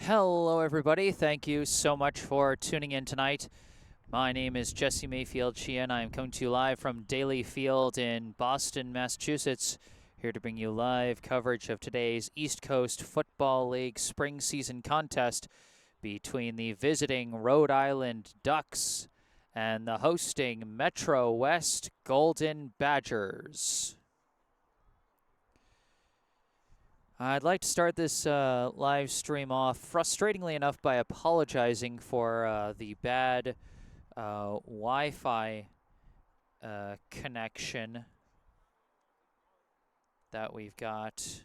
Hello, everybody. Thank you so much for tuning in tonight. My name is Jesse Mayfield Sheehan. I am coming to you live from Daly Field in Boston, Massachusetts, here to bring you live coverage of today's East Coast Football League spring season contest between the visiting Rhode Island Ducks and the hosting MetroWest Golden Badgers. I'd like to start this live stream off, frustratingly enough, by apologizing for the bad Wi-Fi connection that we've got.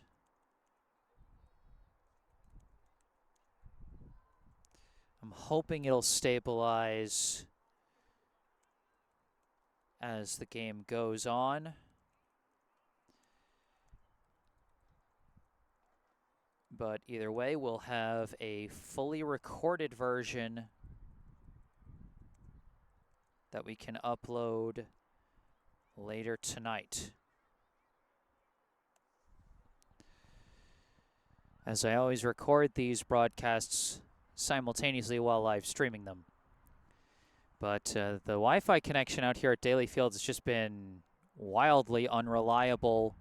I'm hoping it'll stabilize as the game goes on. But either way, we'll have a fully recorded version that we can upload later tonight. As I always record these broadcasts simultaneously while live streaming them. But the Wi-Fi connection out here at Daly Field has just been wildly unreliable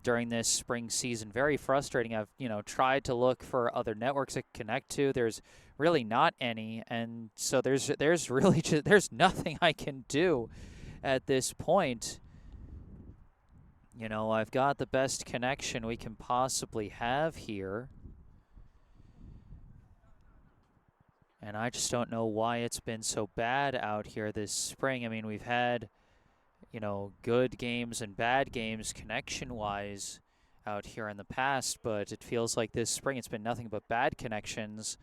during this spring season. Very frustrating. I've, tried to look for other networks to connect to. There's really not any, and so there's really there's nothing I can do at this point. I've got the best connection we can possibly have here, and I just don't know why it's been so bad out here this spring. I mean, we've had good games and bad games connection-wise out here in the past, but it feels like this spring it's been nothing but bad connections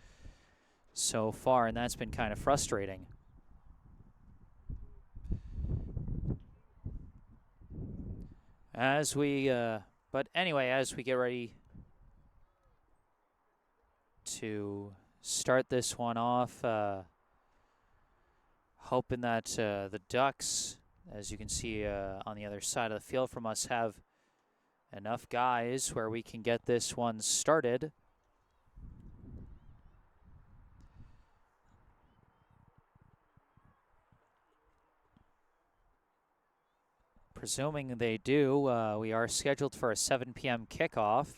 so far, and that's been kind of frustrating. But anyway, as we get ready to start this one off, hoping that the Ducks, as you can see on the other side of the field from us, have enough guys where we can get this one started. Presuming they do, we are scheduled for a 7 p.m. kickoff.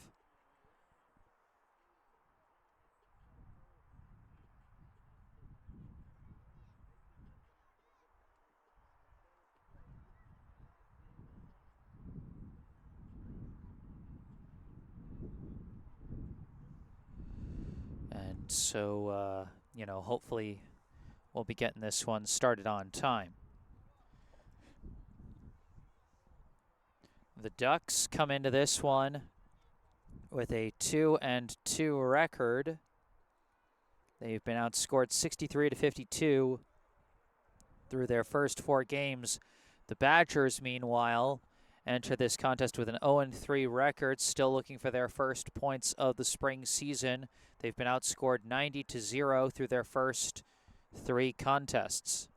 And so, hopefully we'll be getting this one started on time. The Ducks come into this one with a 2-2 record. They've been outscored 63-52 through their first 4 games. The Badgers, meanwhile, enter this contest with an 0-3 record, still looking for their first points of the spring season. They've been outscored 90-0 through their first 3 contests.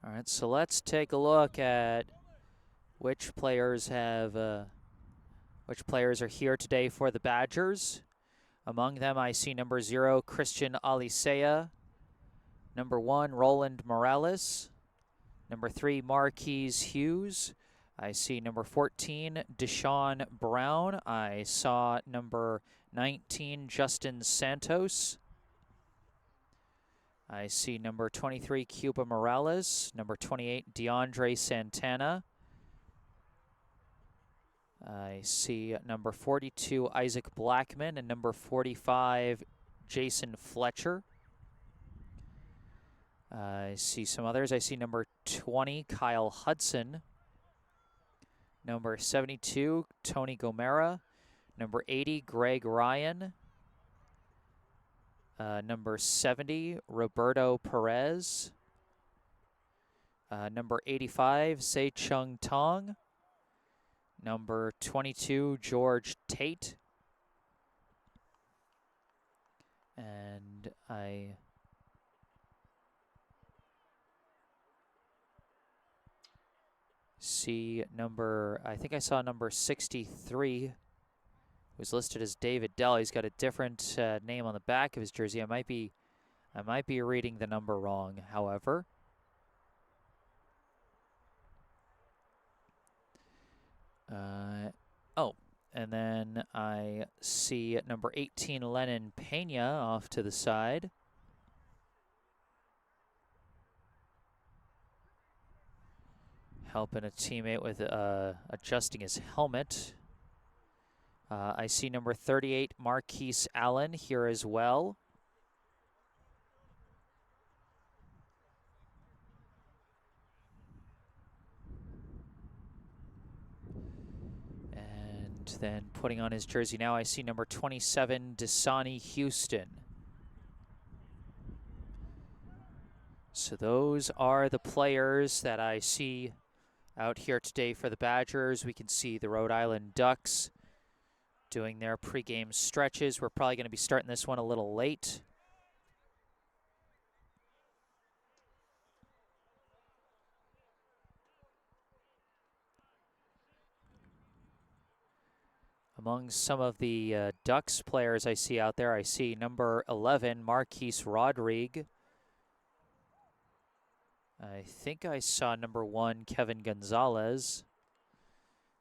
All right, so let's take a look at which players are here today for the Badgers. Among them, I see number 0, Christian Alicea, number 1, Roland Morales, number 3, Marquise Hughes. I see number 14, Deshaun Brown. I saw number 19, Justin Santos. I see number 23, Cuba Morales, number 28, DeAndre Santana. I see number 42, Isaac Blackman, and number 45, Jason Fletcher. I see some others. I see number 20, Kyle Hudson. Number 72, Tony Gomera. Number 80, Greg Ryan. Number 70, Roberto Perez. Number 85, Se Chung Tong. Number 22, George Tate. And I See number, I think I saw number 63 was listed as David Dell. He's got a different name on the back of his jersey. I might be reading the number wrong, however. Oh, and then I see number 18, Lennon Pena, off to the side. Helping a teammate with adjusting his helmet. I see number 38, Marquise Allen, here as well. And then putting on his jersey now, I see number 27, Dasani Houston. So those are the players that I see out here today for the Badgers. We can see the Rhode Island Ducks doing their pregame stretches. We're probably going to be starting this one a little late. Among some of the Ducks players I see out there, I see number 11, Marquise Rodrigue. I think I saw number 1, Kevin Gonzalez.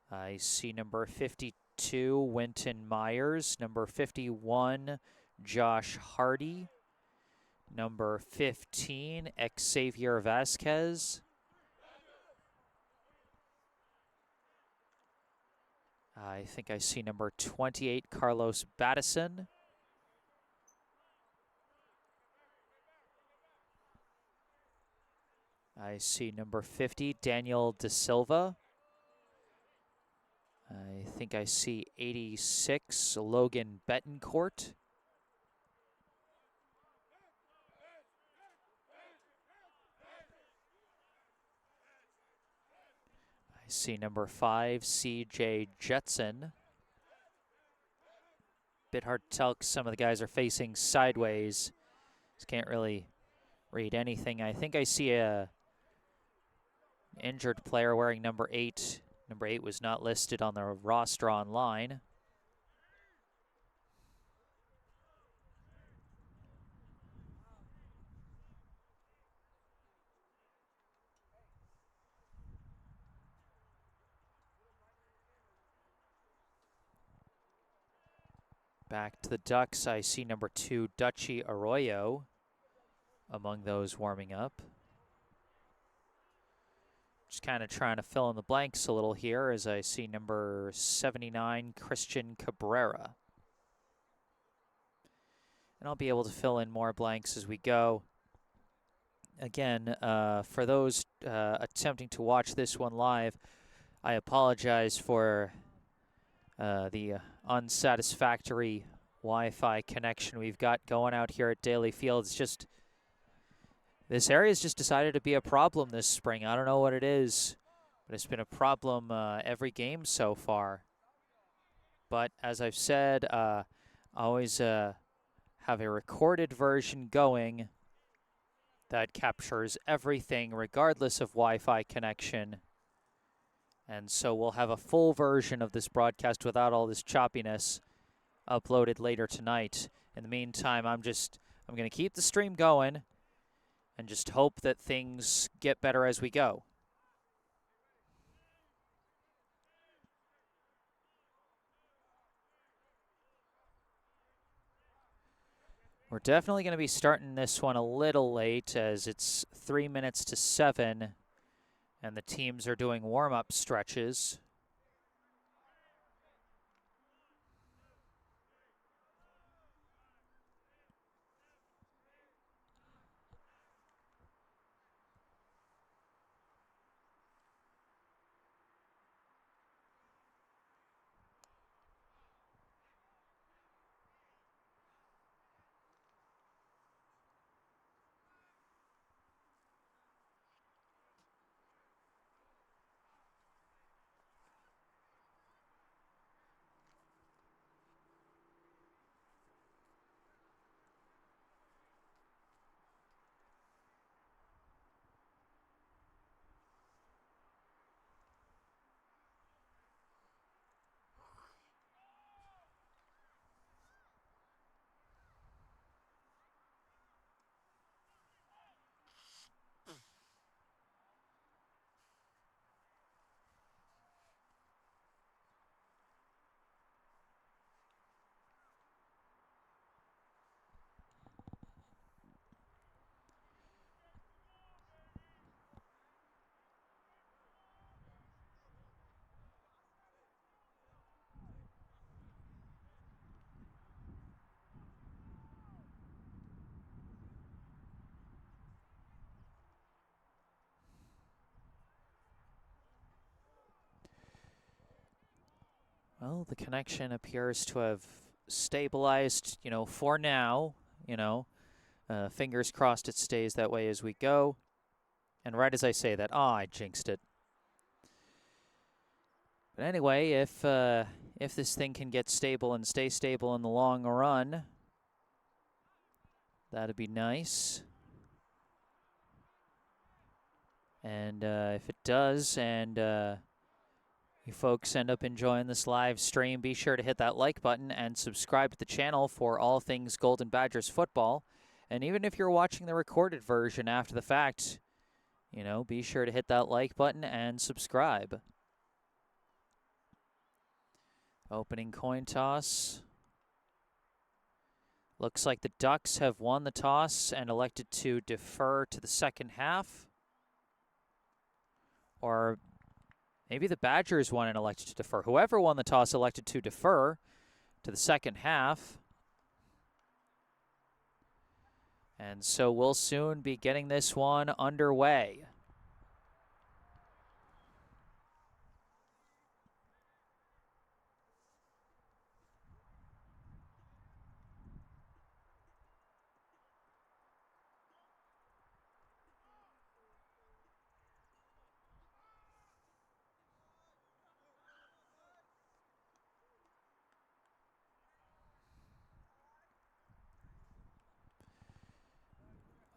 I see number 52, Winton Myers. Number 51, Josh Hardy. Number 15, Xavier Vasquez. I think I see number 28, Carlos Battison. I see number 50, Daniel De Silva. I think I see 86, Logan Betancourt. I see number 5, CJ Jetson. Bit hard to tell because some of the guys are facing sideways. Just can't really read anything. I think I see a injured player wearing number 8. Number 8 was not listed on the roster online. Back to the Ducks, I see number 2, Dutchy Arroyo among those warming up. Just kind of trying to fill in the blanks a little here as I see number 79, Christian Cabrera. And I'll be able to fill in more blanks as we go. Again, for those attempting to watch this one live, I apologize for the unsatisfactory Wi-Fi connection we've got going out here at Daly Field. It's just, this area's just decided to be a problem this spring. I don't know what it is, but it's been a problem every game so far. But as I've said, I always have a recorded version going that captures everything regardless of Wi-Fi connection. And so we'll have a full version of this broadcast without all this choppiness uploaded later tonight. In the meantime, I'm going to keep the stream going and just hope that things get better as we go. We're definitely going to be starting this one a little late as it's 3 minutes to 7 and the teams are doing warm-up stretches. Well, the connection appears to have stabilized, for now, fingers crossed it stays that way as we go. And right as I say that, I jinxed it. But anyway, if this thing can get stable and stay stable in the long run, that'd be nice. And if it does, and you folks end up enjoying this live stream, be sure to hit that like button and subscribe to the channel for all things Golden Badgers football. And even if you're watching the recorded version after the fact, be sure to hit that like button and subscribe. Opening coin toss. Looks like the Ducks have won the toss and elected to defer to the second half. Or maybe the Badgers won and elected to defer. Whoever won the toss elected to defer to the second half. And so we'll soon be getting this one underway.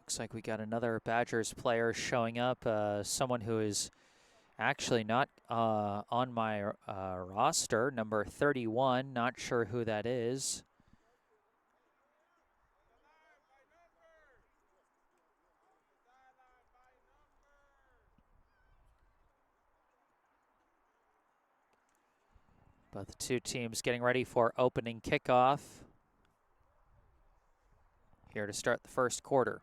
Looks like we got another Badgers player showing up, someone who is actually not on my roster, number 31. Not sure who that is. But the two teams getting ready for opening kickoff here to start the first quarter.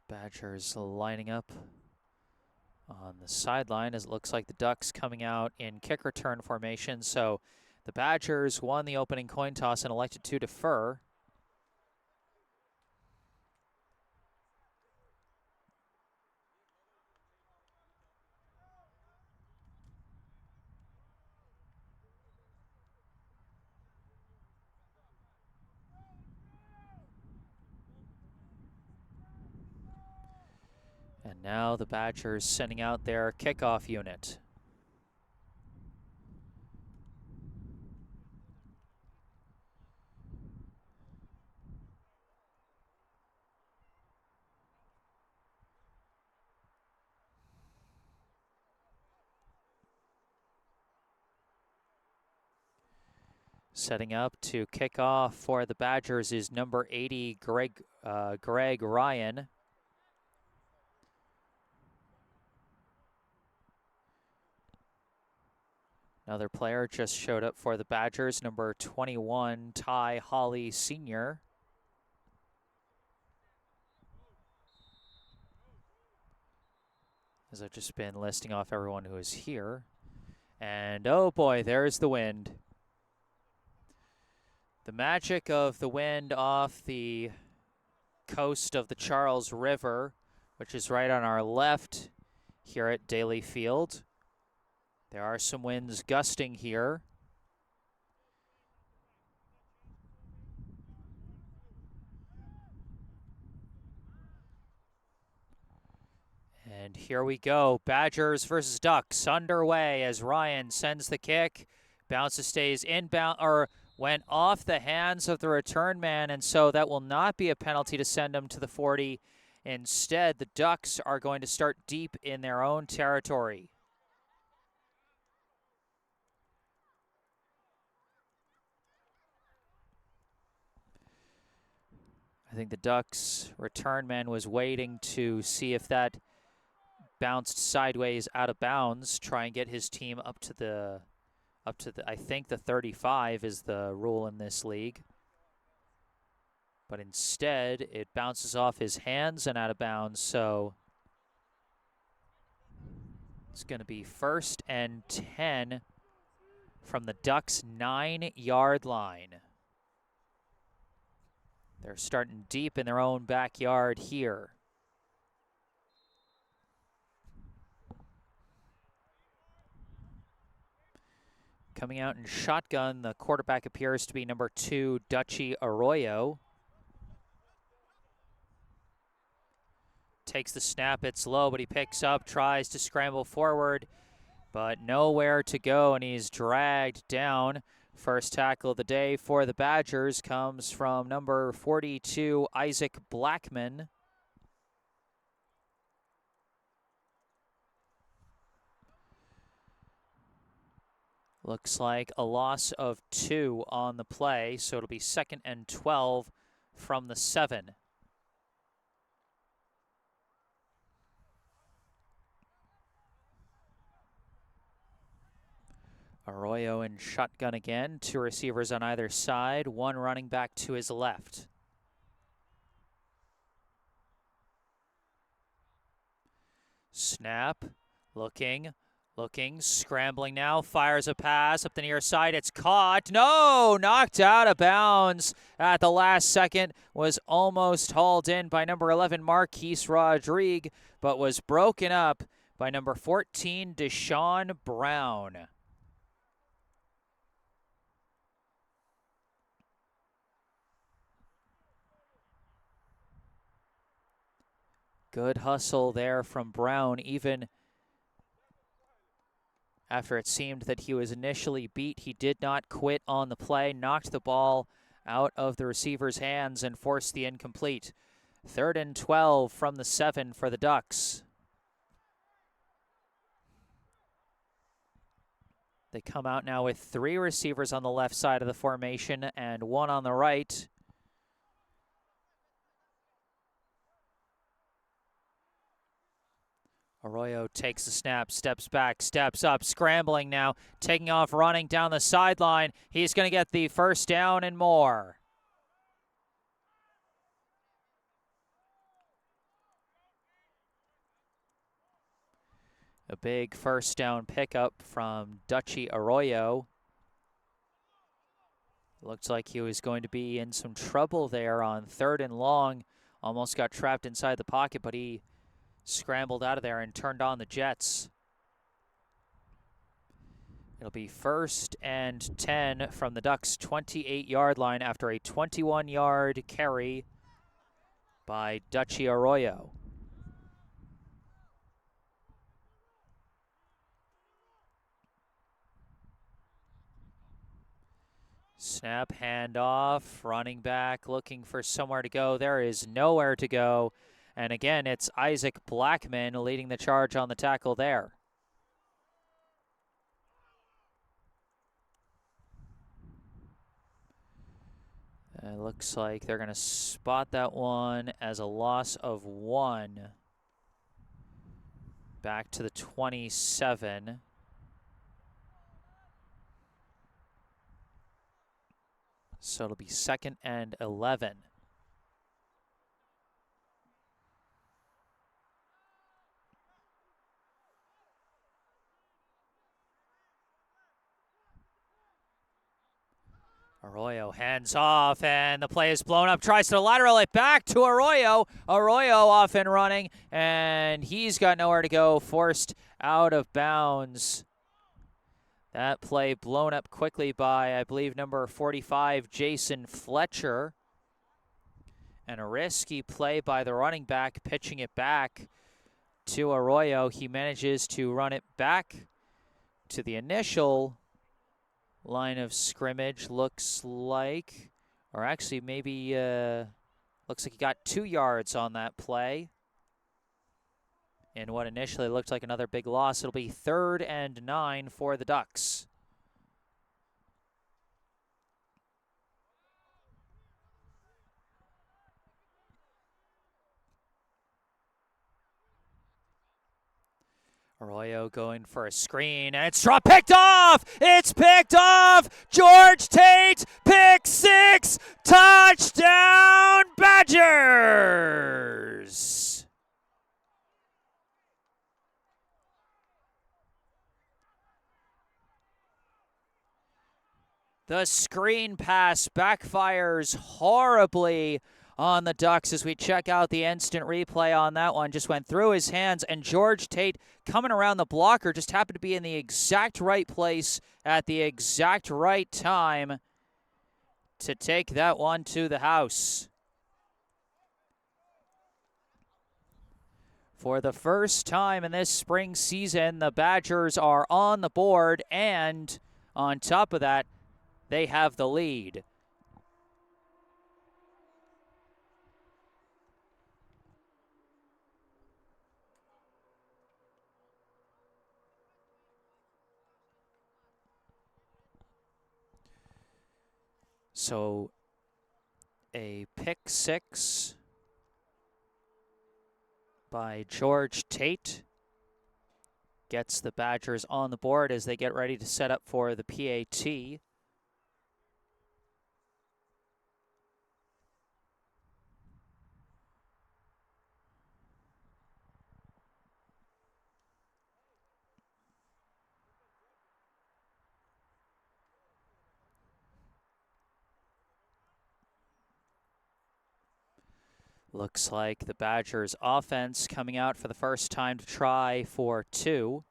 Badgers lining up on the sideline as it looks like the Ducks coming out in kick return formation. So the Badgers won the opening coin toss and elected to defer. And now the Badgers sending out their kickoff unit. Setting up to kick off for the Badgers is number 80, Greg Ryan. Another player just showed up for the Badgers, number 21, Ty Hawley Sr. As I've just been listing off everyone who is here. And oh boy, there's the wind. The magic of the wind off the coast of the Charles River, which is right on our left here at Daly Field. There are some winds gusting here. And here we go. Badgers versus Ducks underway as Ryan sends the kick. Bounces, stays inbound, or went off the hands of the return man, and so that will not be a penalty to send him to the 40. Instead, the Ducks are going to start deep in their own territory. I think the Ducks return man was waiting to see if that bounced sideways out of bounds, try and get his team up to the I think the 35 is the rule in this league. But instead, it bounces off his hands and out of bounds, so it's going to be 1st and 10 from the Ducks' 9-yard line. They're starting deep in their own backyard here. Coming out in shotgun, the quarterback appears to be number 2, Dutchy Arroyo. Takes the snap, it's low, but he picks up, tries to scramble forward, but nowhere to go, and he's dragged down. First tackle of the day for the Badgers comes from number 42, Isaac Blackman. Looks like a loss of 2 on the play, so it'll be 2nd and 12 from the 7. Arroyo in shotgun again, 2 receivers on either side, 1 running back to his left. Snap, looking, scrambling now, fires a pass up the near side, it's caught, no, knocked out of bounds at the last second, was almost hauled in by number 11, Marquise Rodrigue, but was broken up by number 14, Deshaun Brown. Good hustle there from Brown, even after it seemed that he was initially beat. He did not quit on the play, knocked the ball out of the receiver's hands and forced the incomplete. 3rd and 12 from the 7 for the Ducks. They come out now with 3 receivers on the left side of the formation and 1 on the right. Arroyo takes the snap, steps back, steps up, scrambling now, taking off, running down the sideline. He's going to get the first down and more. A big first down pickup from Dutchy Arroyo. Looks like he was going to be in some trouble there on 3rd and long. Almost got trapped inside the pocket, but he scrambled out of there and turned on the Jets. It'll be 1st and 10 from the Ducks' 28-yard line after a 21-yard carry by Dutchy Arroyo. Snap, handoff, running back looking for somewhere to go. There is nowhere to go. And again, it's Isaac Blackman leading the charge on the tackle there. It looks like they're going to spot that one as a loss of 1. Back to the 27. So it'll be 2nd and 11. Arroyo hands off, and the play is blown up. Tries to lateral it back to Arroyo. Arroyo off and running, and he's got nowhere to go. Forced out of bounds. That play blown up quickly by, I believe, number 45, Jason Fletcher. And a risky play by the running back, pitching it back to Arroyo. He manages to run it back to the initial line of scrimmage, looks like, or actually maybe looks like he got 2 yards on that play in what initially looked like another big loss. It'll be 3rd and 9 for the Ducks. Arroyo going for a screen, and it's picked off! It's picked off! George Tate, pick six! Touchdown, Badgers! The screen pass backfires horribly on the Ducks as we check out the instant replay on that one. Just went through his hands, and George Tate coming around the blocker just happened to be in the exact right place at the exact right time to take that one to the house. For the first time in this spring season, the Badgers are on the board, and on top of that, they have the lead. So a pick six by George Tate gets the Badgers on the board as they get ready to set up for the PAT. Looks like the Badgers offense coming out for the first time to try for two.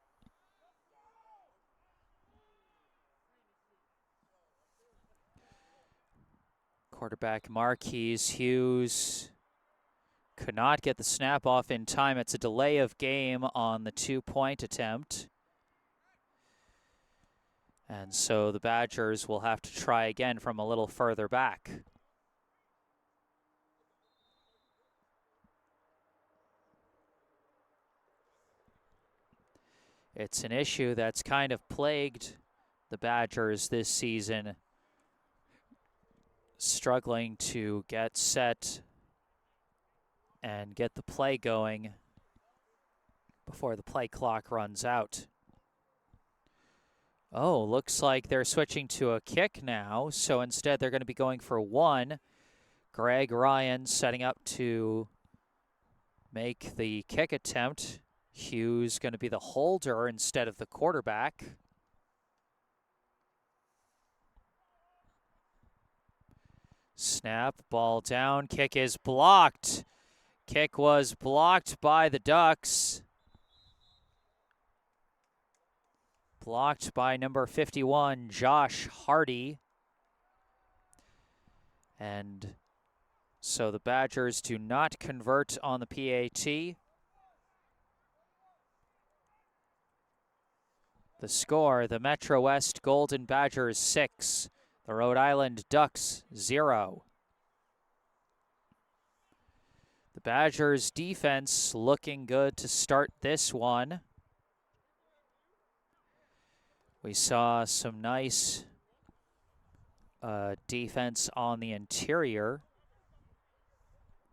Quarterback Marquise Hughes could not get the snap off in time. It's a delay of game on the 2-point attempt. And so the Badgers will have to try again from a little further back. It's an issue that's kind of plagued the Badgers this season, struggling to get set and get the play going before the play clock runs out. Oh, looks like they're switching to a kick now, so instead they're going to be going for one. Greg Ryan setting up to make the kick attempt. Hughes going to be the holder instead of the quarterback. Snap, ball down, kick is blocked. Kick was blocked by the Ducks. Blocked by number 51, Josh Hardy. And so the Badgers do not convert on the PAT. The score, the MetroWest Golden Badgers 6, the Rhode Island Ducks 0. The Badgers defense looking good to start this one. We saw some nice defense on the interior,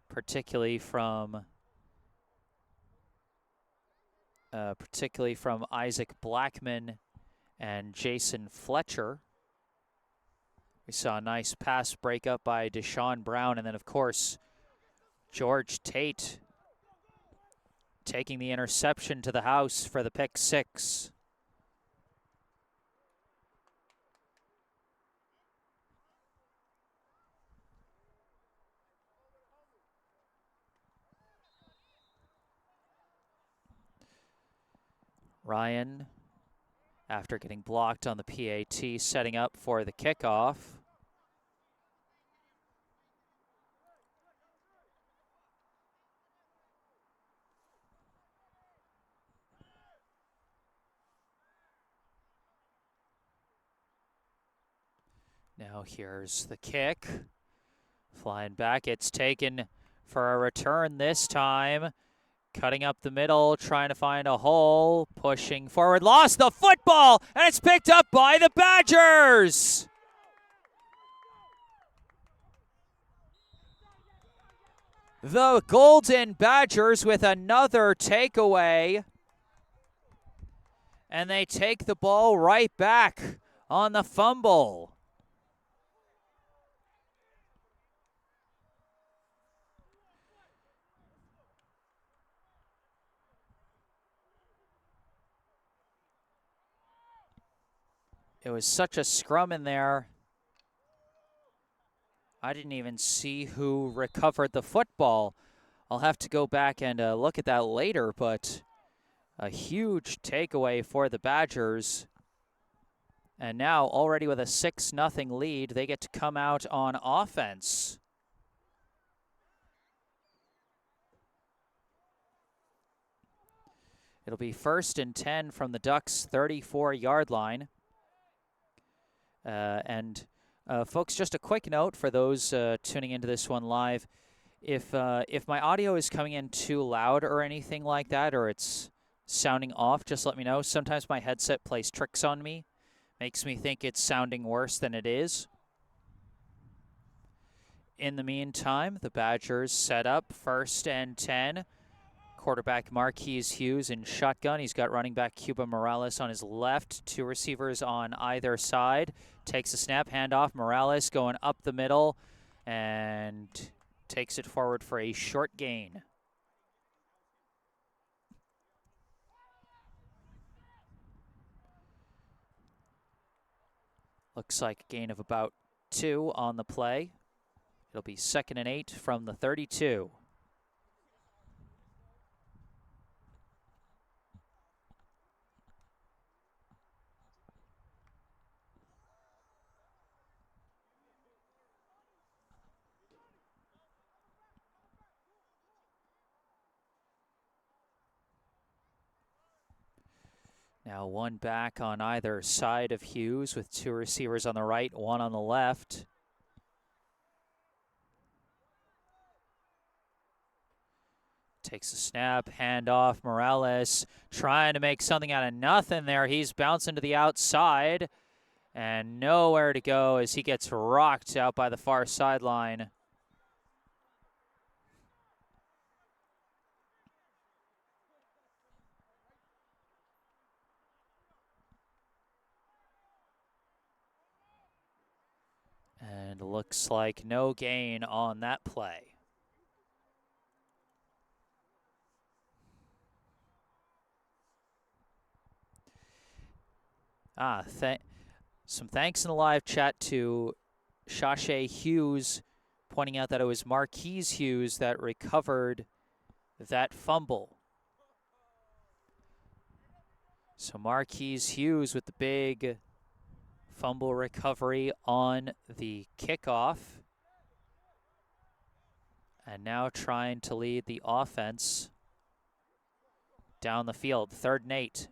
particularly from Isaac Blackman and Jason Fletcher. We saw a nice pass breakup by Deshaun Brown, and then, of course, George Tate taking the interception to the house for the pick six. Ryan, after getting blocked on the PAT, setting up for the kickoff. Now here's the kick. Flying back, it's taken for a return this time. Cutting up the middle, trying to find a hole, pushing forward, lost the football, and it's picked up by the Badgers. The Golden Badgers with another takeaway. And they take the ball right back on the fumble. It was such a scrum in there. I didn't even see who recovered the football. I'll have to go back and look at that later, but a huge takeaway for the Badgers. And now, already with a 6-0 lead, they get to come out on offense. It'll be 1st and 10 from the Ducks' 34-yard line. Folks, just a quick note for those tuning into this one live. If my audio is coming in too loud or anything like that, or it's sounding off, just let me know. Sometimes my headset plays tricks on me, makes me think it's sounding worse than it is. In the meantime, the Badgers set up 1st and 10. Quarterback Marquise Hughes in shotgun. He's got running back Cuba Morales on his left. 2 receivers on either side. Takes a snap, handoff. Morales going up the middle and takes it forward for a short gain. Looks like a gain of about 2 on the play. It'll be 2nd and 8 from the 32. Now 1 back on either side of Hughes with 2 receivers on the right, 1 on the left. Takes a snap, handoff. Morales trying to make something out of nothing there. He's bouncing to the outside and nowhere to go as he gets rocked out by the far sideline. And looks like no gain on that play. Some thanks in the live chat to Shashay Hughes, pointing out that it was Marquise Hughes that recovered that fumble. So Marquise Hughes with the big fumble recovery on the kickoff. And now trying to lead the offense down the field. 3rd and 8.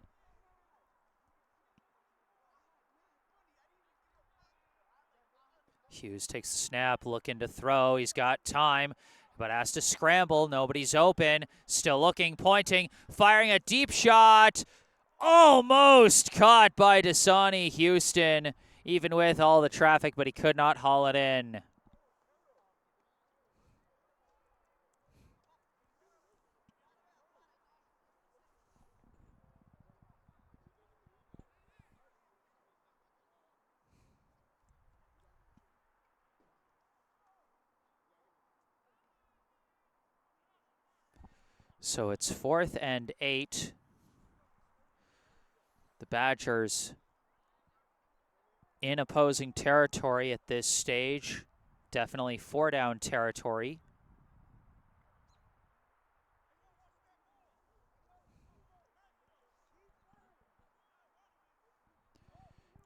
Hughes takes the snap, looking to throw. He's got time, but has to scramble. Nobody's open. Still looking, pointing, firing a deep shot. Almost caught by Dasani Houston, even with all the traffic, but he could not haul it in. So it's 4th and 8. The Badgers in opposing territory at this stage. Definitely 4-down territory.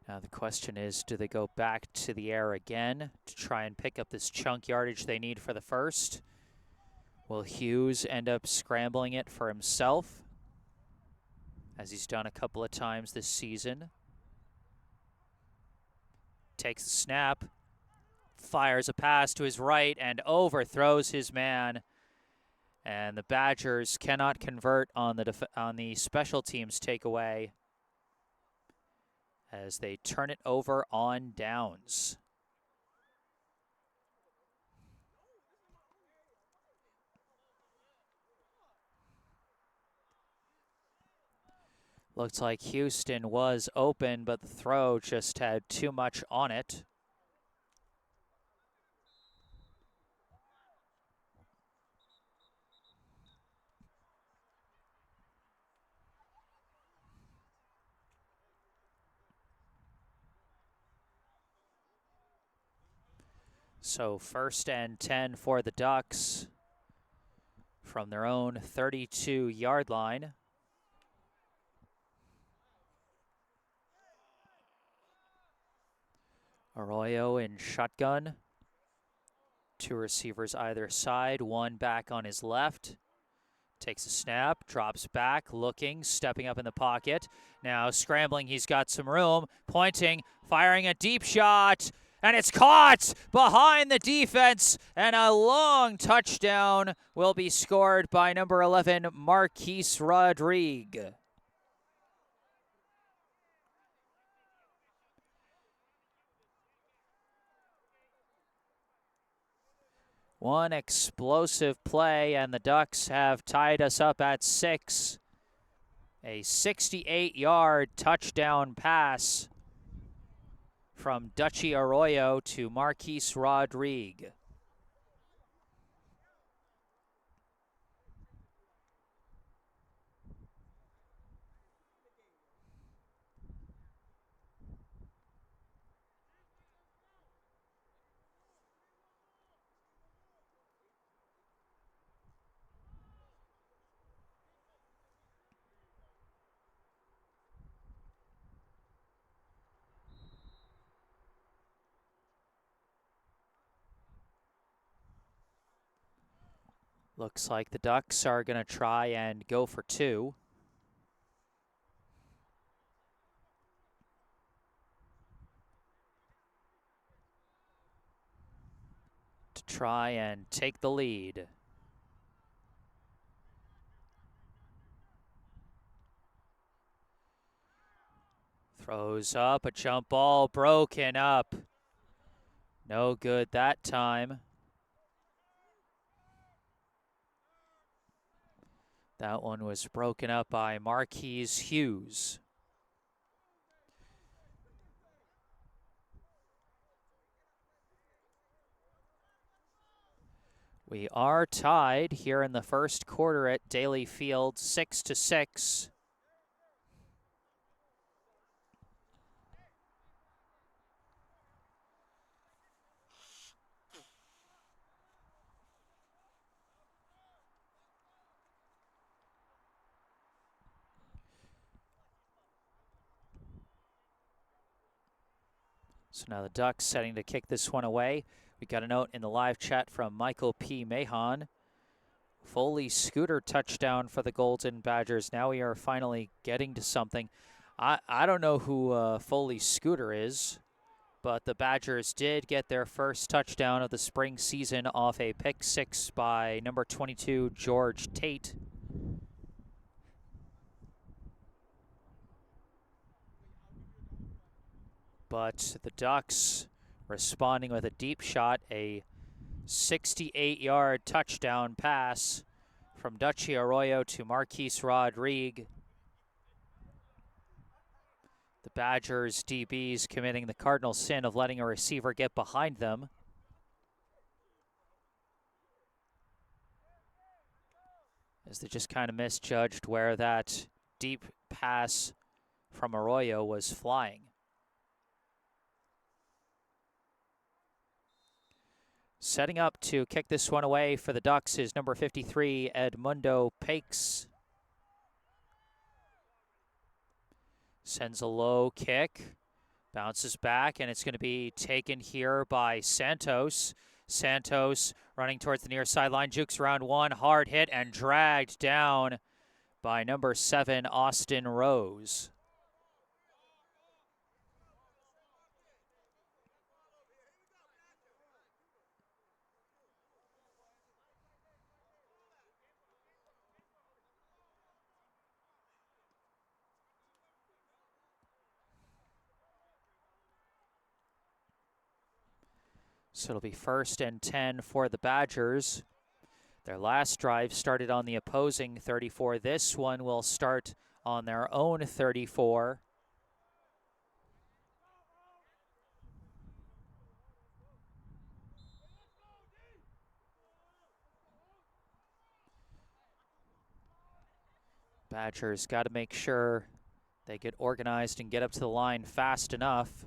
Now the question is, do they go back to the air again to try and pick up this chunk yardage they need for the first? Will Hughes end up scrambling it for himself, as he's done a couple of times this season? Takes the snap, fires a pass to his right, and overthrows his man. And the Badgers cannot convert on the special teams takeaway as they turn it over on downs. Looks like Houston was open, but the throw just had too much on it. So 1st and 10 for the Ducks from their own 32-yard line. Arroyo in shotgun. 2 receivers either side, 1 back on his left. Takes a snap, drops back, looking, stepping up in the pocket. Now scrambling, he's got some room, pointing, firing a deep shot, and it's caught behind the defense, and a long touchdown will be scored by number 11, Marquise Rodriguez. One explosive play, and the Ducks have tied us up at 6. A 68-yard touchdown pass from Dutchy Arroyo to Marquise Rodriguez. Looks like the Ducks are going to try and go for 2. To try and take the lead. Throws up, a jump ball broken up. No good that time. That one was broken up by Marquise Hughes. We are tied here in the first quarter at Daly Field, 6-6. So now the Ducks setting to kick this one away. We got a note in the live chat from Michael P. Mahon. Foley Scooter touchdown for the Golden Badgers. Now we are finally getting to something. I don't know who Foley Scooter is, but the Badgers did get their first touchdown of the spring season off a pick 6 by number 22, George Tate. But the Ducks responding with a deep shot, a 68-yard touchdown pass from Dutchy Arroyo to Marquise Rodriguez. The Badgers DBs committing the cardinal sin of letting a receiver get behind them. As they just kind of misjudged where that deep pass from Arroyo was flying. Setting up to kick this one away for the Ducks is number 53, Edmundo Pakes. Sends a low kick, bounces back, and it's going to be taken here by Santos. Santos running towards the near sideline, jukes around one, hard hit, and dragged down by number 7, Austin Rose. So it'll be 1st and 10 for the Badgers. Their last drive started on the opposing 34. This one will start on their own 34. Badgers got to make sure they get organized and get up to the line fast enough.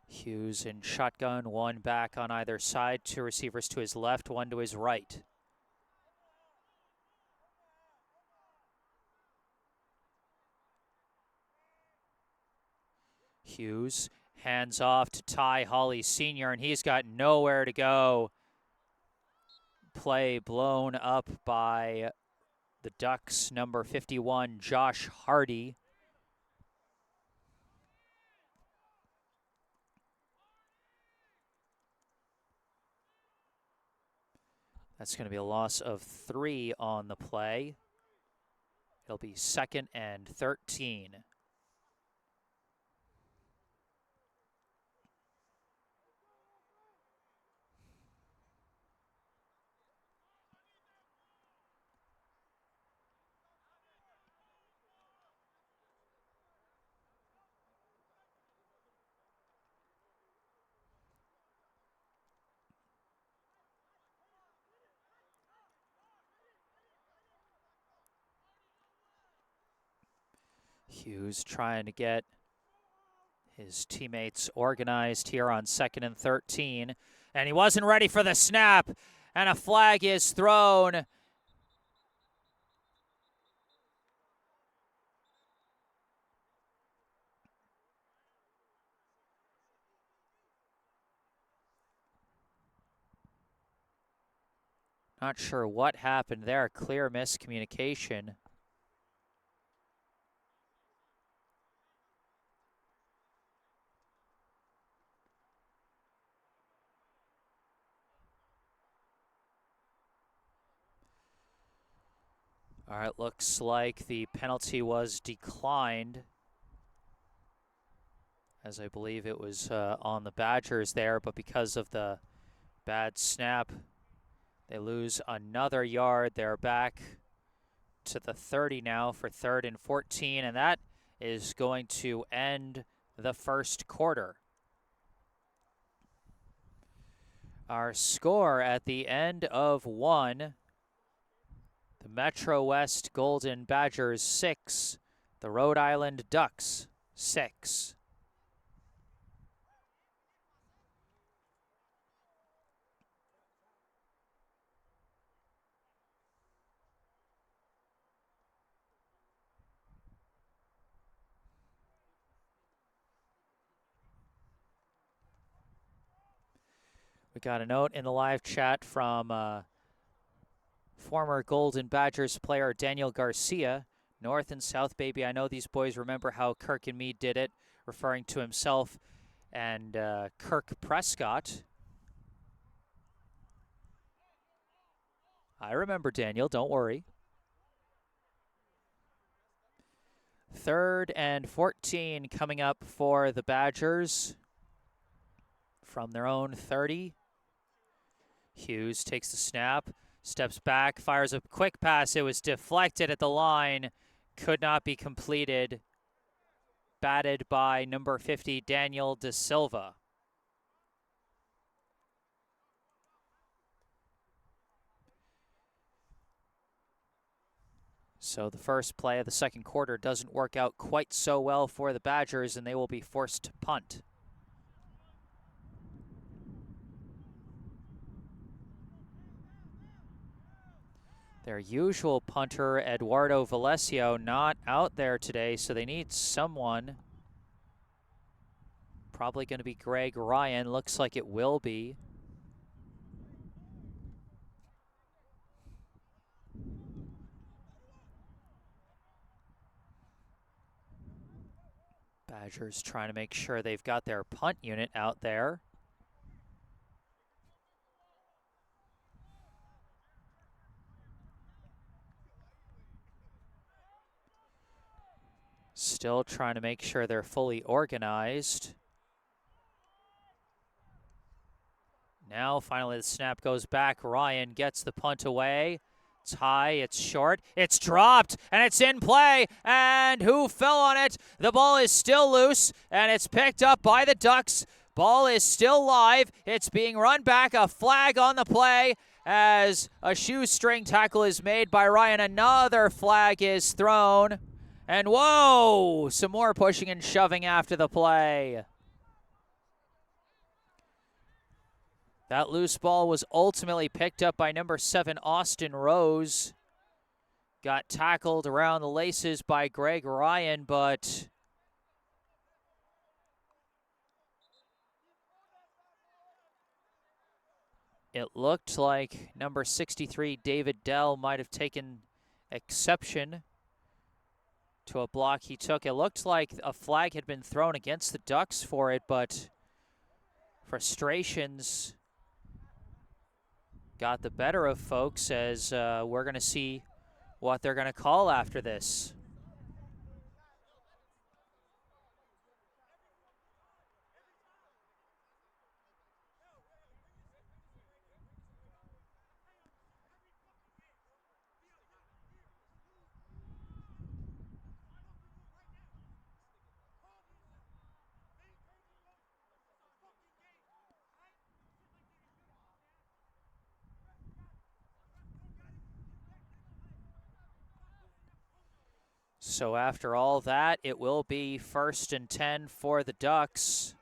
Hughes in shotgun, one back on either side, two receivers to his left, one to his right. Hughes hands off to Ty Hawley Sr., and he's got nowhere to go. Play blown up by the Ducks, number 51, Josh Hardy. That's going to be a loss of 3 on the play. It'll be 2nd and 13. Hughes trying to get his teammates organized here on 2nd and 13. And he wasn't ready for the snap, and a flag is thrown. Not sure what happened there. Clear miscommunication. All right, looks like the penalty was declined, as I believe it was on the Badgers there, but because of the bad snap, they lose another yard. They're back to the 30 now for 3rd and 14, and that is going to end the first quarter. Our score at the end of 1, the MetroWest Golden Badgers 6, the Rhode Island Ducks 6. We got a note in the live chat from former Golden Badgers player Daniel Garcia. North and South, baby. I know these boys remember how Kirk and me did it, referring to himself and Kirk Prescott. I remember, Daniel. Don't worry. 3rd and 14 coming up for the Badgers from their own 30. Hughes takes the snap, steps back, fires a quick pass. It was deflected at the line, could not be completed. Batted by number 50, Daniel De Silva. So the first play of the second quarter doesn't work out quite so well for the Badgers, and they will be forced to punt. Their usual punter, Eduardo Valesio, not out there today, so they need someone. Probably going to be Greg Ryan. Looks like it will be. Badgers trying to make sure they've got their punt unit out there. Still trying to make sure they're fully organized. Now, finally, the snap goes back. Ryan gets the punt away. It's high, it's short, it's dropped, and it's in play. And who fell on it? The ball is still loose, and it's picked up by the Ducks. Ball is still live. It's being run back. A flag on the play as a shoestring tackle is made by Ryan. Another flag is thrown. And whoa, some more pushing and shoving after the play. That loose ball was ultimately picked up by number 7, Austin Rose. Got tackled around the laces by Greg Ryan, but it looked like number 63, David Dell, might have taken exception to a block he took. It looked like a flag had been thrown against the Ducks for it, but frustrations got the better of folks as we're going to see what they're going to call after this. So after all that, it will be 1st and 10 for the Ducks.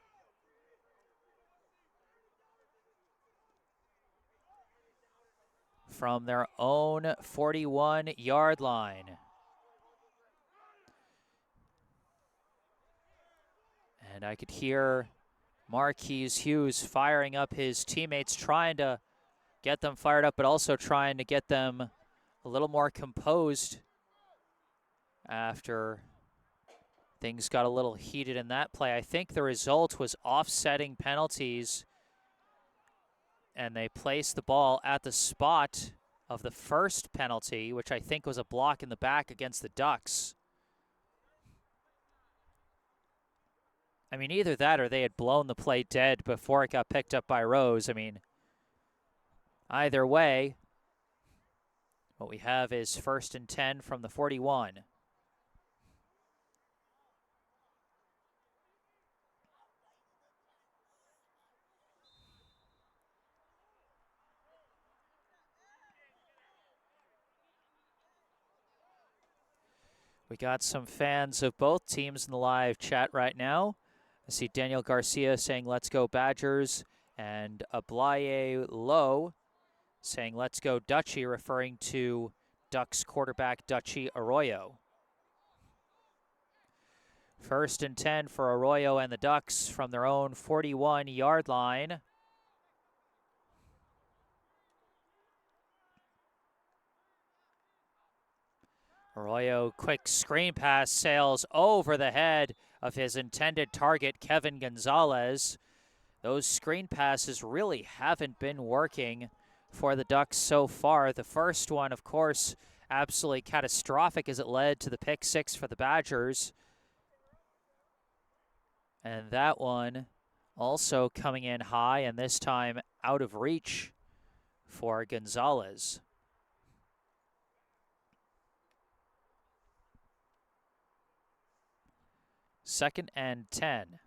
From their own 41-yard line. And I could hear Marquise Hughes firing up his teammates, trying to get them fired up, but also trying to get them a little more composed after things got a little heated in that play. I think the result was offsetting penalties, and they placed the ball at the spot of the first penalty, which I think was a block in the back against the Ducks. I mean, either that or they had blown the play dead before it got picked up by Rose. I mean, either way, what we have is 1st and 10 from the 41. We got some fans of both teams in the live chat right now. I see Daniel Garcia saying, "Let's go Badgers," and Ablaye Lowe saying, "Let's go Dutchy," referring to Ducks quarterback Dutchy Arroyo. 1st and 10 for Arroyo and the Ducks from their own 41-yard line. Arroyo, quick screen pass, sails over the head of his intended target, Kevin Gonzalez. Those screen passes really haven't been working for the Ducks so far. The first one, of course, absolutely catastrophic as it led to the pick 6 for the Badgers. And that one also coming in high, and this time out of reach for Gonzalez. 2nd and 10.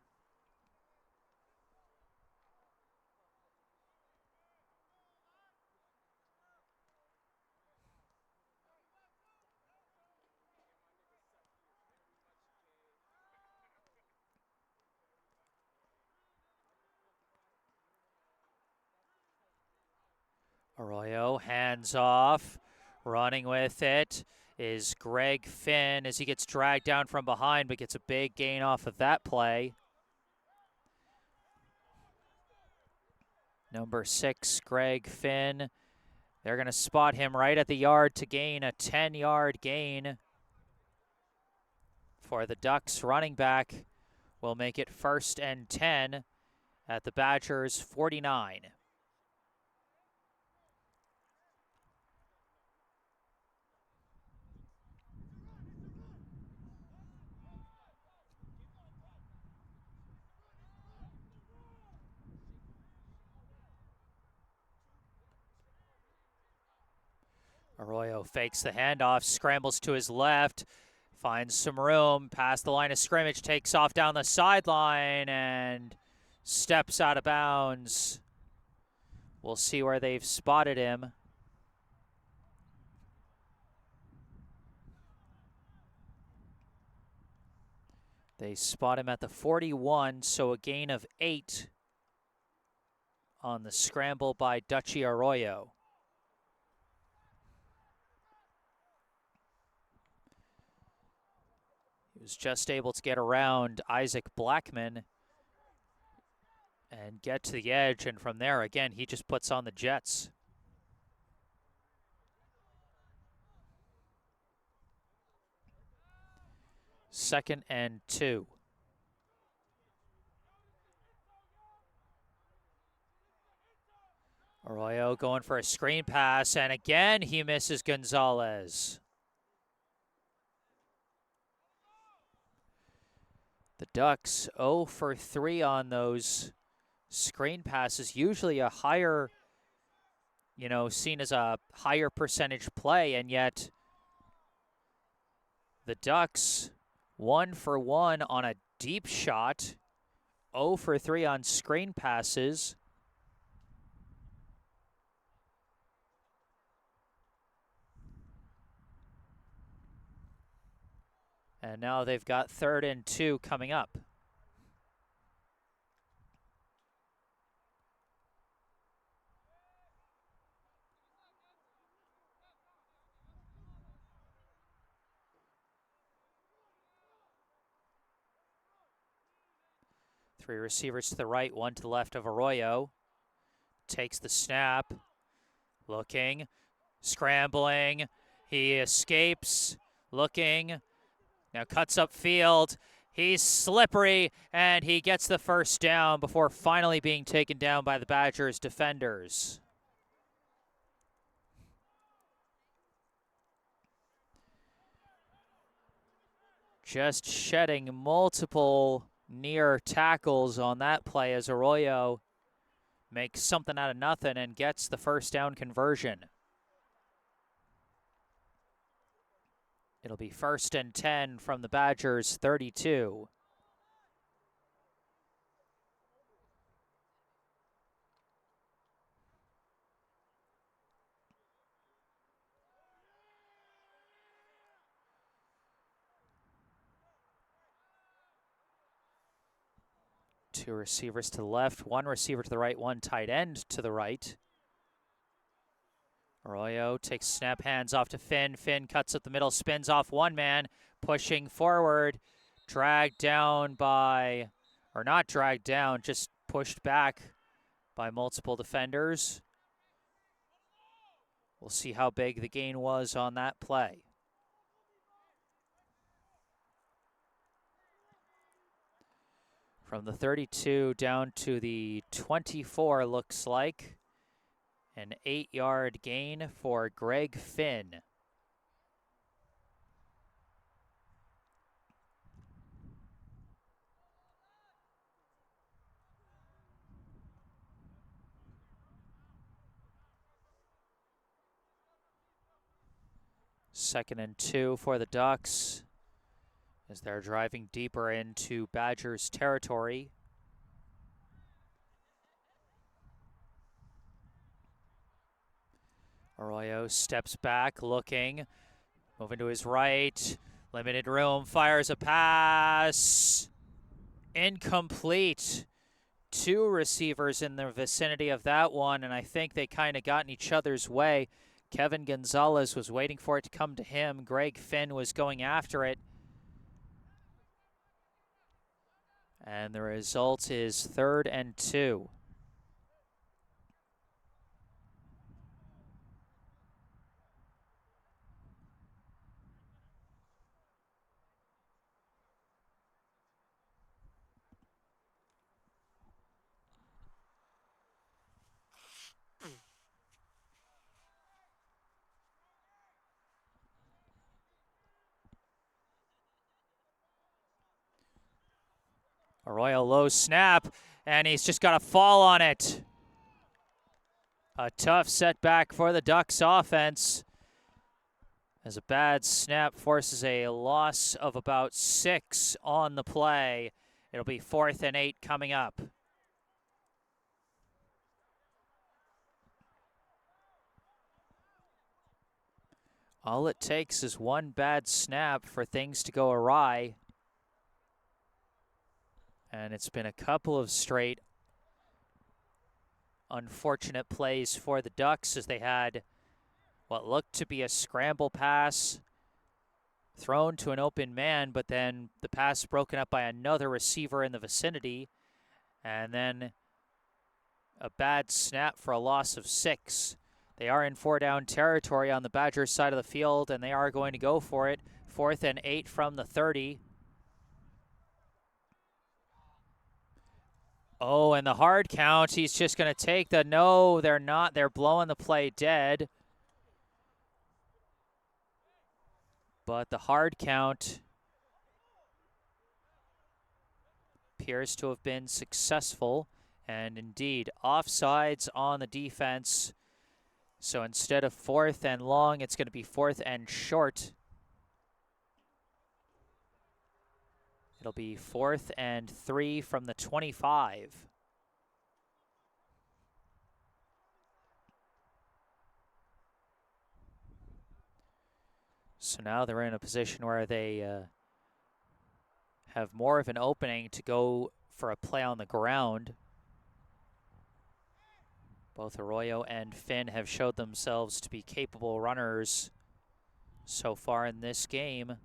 Arroyo, hands off, running with it is Greg Finn as he gets dragged down from behind, but gets a big gain off of that play. Number 6, Greg Finn. They're going to spot him right at the yard to gain a 10-yard gain for the Ducks. Running back will make it 1st and 10 at the Badgers' 49. Arroyo fakes the handoff, scrambles to his left, finds some room, past the line of scrimmage, takes off down the sideline, and steps out of bounds. We'll see where they've spotted him. They spot him at the 41, so a gain of 8 on the scramble by Dutchy Arroyo. He was just able to get around Isaac Blackman and get to the edge, and from there, again, he just puts on the Jets. Second and 2. Arroyo going for a screen pass, and again he misses Gonzalez. The Ducks 0 for 3 on those screen passes, usually a higher, seen as a higher percentage play, and yet the Ducks 1 for 1 on a deep shot, 0 for 3 on screen passes. And now they've got 3rd and 2 coming up. Three receivers to the right, one to the left of Arroyo. Takes the snap, looking, scrambling. He escapes, looking. Now cuts upfield. He's slippery, and he gets the first down before finally being taken down by the Badgers defenders. Just shedding multiple near tackles on that play as Arroyo makes something out of nothing and gets the first down conversion. It'll be 1st and 10 from the Badgers' 32. Two receivers to the left, one receiver to the right, one tight end to the right. Arroyo takes snap, hands off to Finn. Finn cuts up the middle, spins off one man, pushing forward, dragged down by, or not dragged down, just pushed back by multiple defenders. We'll see how big the gain was on that play. From the 32 down to the 24 looks like. An 8-yard gain for Greg Finn. Second and 2 for the Ducks as they're driving deeper into Badgers territory. Arroyo steps back, looking, moving to his right, limited room, fires a pass, incomplete. Two receivers in the vicinity of that one, and I think they kind of got in each other's way. Kevin Gonzalez was waiting for it to come to him. Greg Finn was going after it. And the result is 3rd and 2. Arroyo low snap, and he's just got to fall on it. A tough setback for the Ducks offense. as a bad snap forces a loss of about 6 on the play. It'll be 4th and 8 coming up. All it takes is one bad snap for things to go awry. And it's been a couple of straight unfortunate plays for the Ducks as they had what looked to be a scramble pass thrown to an open man, but then the pass broken up by another receiver in the vicinity, and then a bad snap for a loss of 6. They are in 4-down territory on the Badgers side of the field, and they are going to go for it. 4th and 8 from the 30. Oh, and the hard count, he's just going to take the, no, they're not. They're blowing the play dead. But the hard count appears to have been successful. And indeed, offsides on the defense. So instead of 4th and long, it's going to be 4th and short. It'll be 4th and 3 from the 25. So now they're in a position where they have more of an opening to go for a play on the ground. Both Arroyo and Finn have showed themselves to be capable runners so far in this game.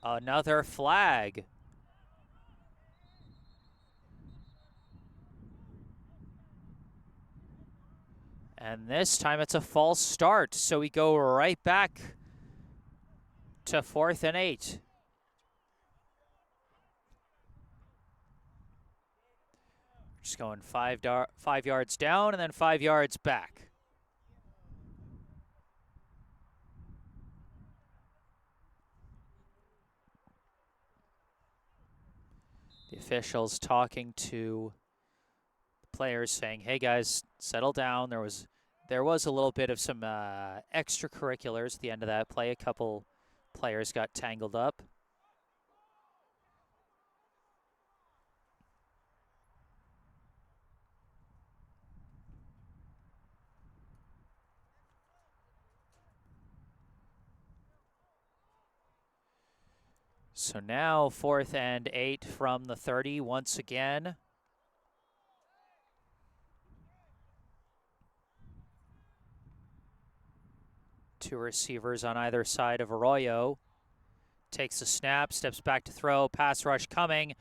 Another flag. And this time it's a false start, so we go right back to 4th and 8. Just going 5 yards down and then 5 yards back. The officials talking to the players saying, hey guys, settle down. There was a little bit of some extracurriculars at the end of that play. A couple players got tangled up. So now 4th and 8 from the 30 once again. Two receivers on either side of Arroyo. Takes a snap, steps back to throw, pass rush coming.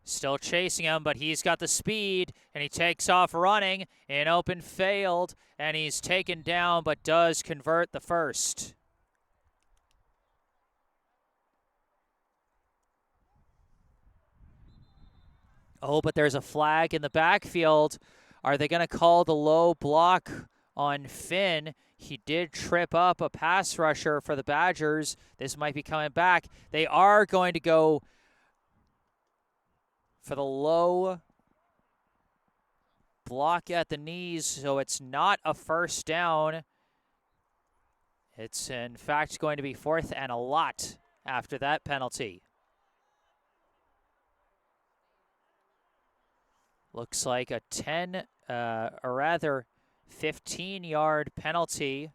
Still chasing him, but he's got the speed, and he takes off running. In open failed, and he's taken down, but does convert the first. Oh, but there's a flag in the backfield. Are they going to call the low block on Finn? He did trip up a pass rusher for the Badgers. This might be coming back. They are going to go for the low block at the knees, so it's not a first down. It's, in fact, going to be 4th and a lot after that penalty. Looks like a 15-yard penalty.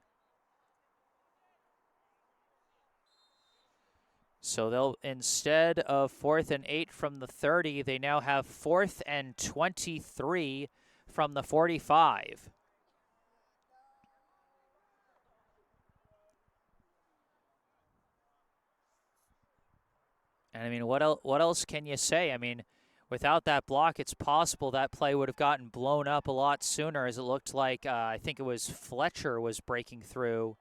So they'll, instead of 4th and 8 from the 30, they now have 4th and 23 from the 45. And I mean, what else can you say? I mean, without that block, it's possible that play would have gotten blown up a lot sooner, as it looked like, I think it was Fletcher was breaking through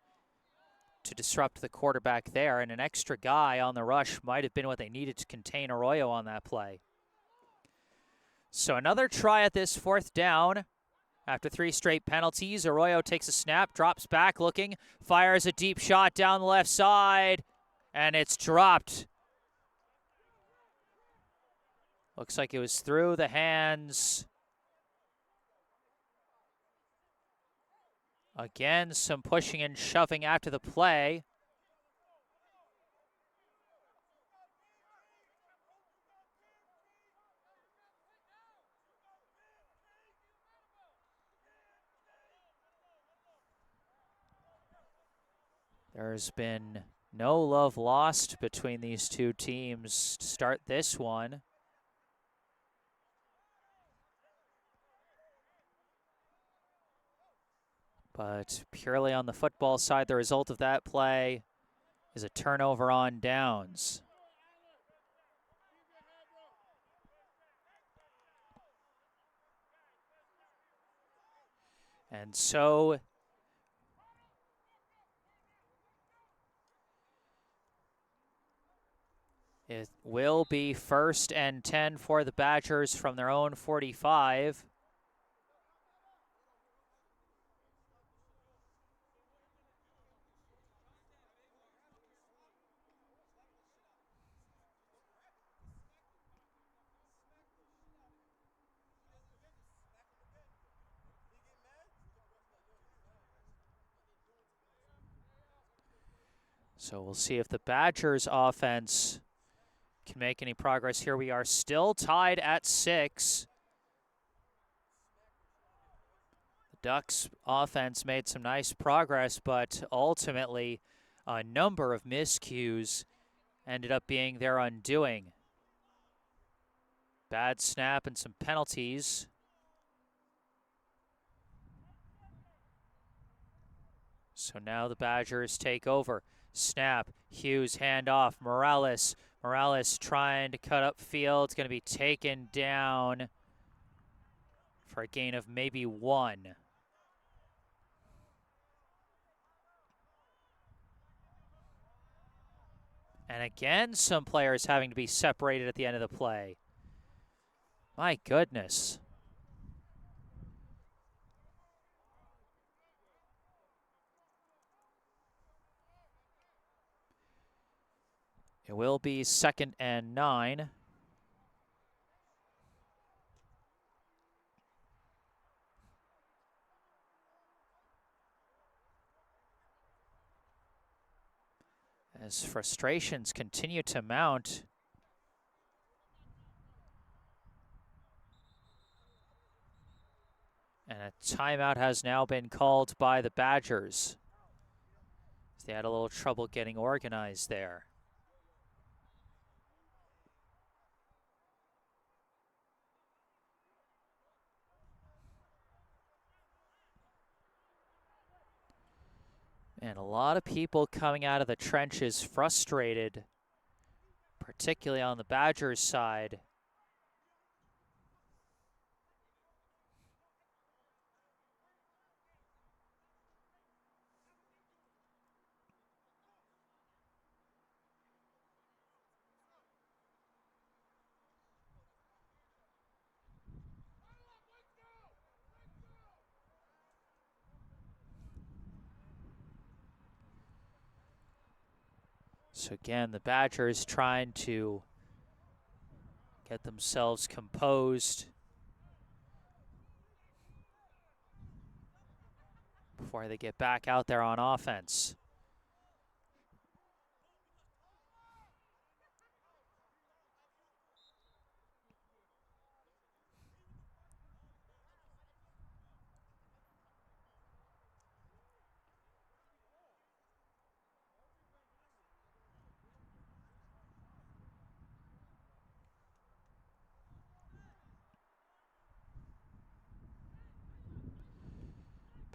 to disrupt the quarterback there, and an extra guy on the rush might have been what they needed to contain Arroyo on that play. So another try at this 4th down. After 3 straight penalties, Arroyo takes a snap, drops back looking, fires a deep shot down the left side, and it's dropped. Looks like it was through the hands Again, some pushing and shoving after the play. There's been no love lost between these two teams to start this one. But purely on the football side, the result of that play is a turnover on downs. And so it will be 1st and 10 for the Badgers from their own 45. So we'll see if the Badgers offense can make any progress here. We are still tied at 6. The Ducks offense made some nice progress, but ultimately a number of miscues ended up being their undoing. Bad snap and some penalties. So now the Badgers take over. Snap, Hughes, handoff, Morales. Morales trying to cut up field. It's going to be taken down for a gain of maybe 1. And again, some players having to be separated at the end of the play. My goodness. It will be 2nd and 9. As frustrations continue to mount. And a timeout has now been called by the Badgers. They had a little trouble getting organized there. And a lot of people coming out of the trenches frustrated, particularly on the Badgers side. So again, the Badgers trying to get themselves composed before they get back out there on offense.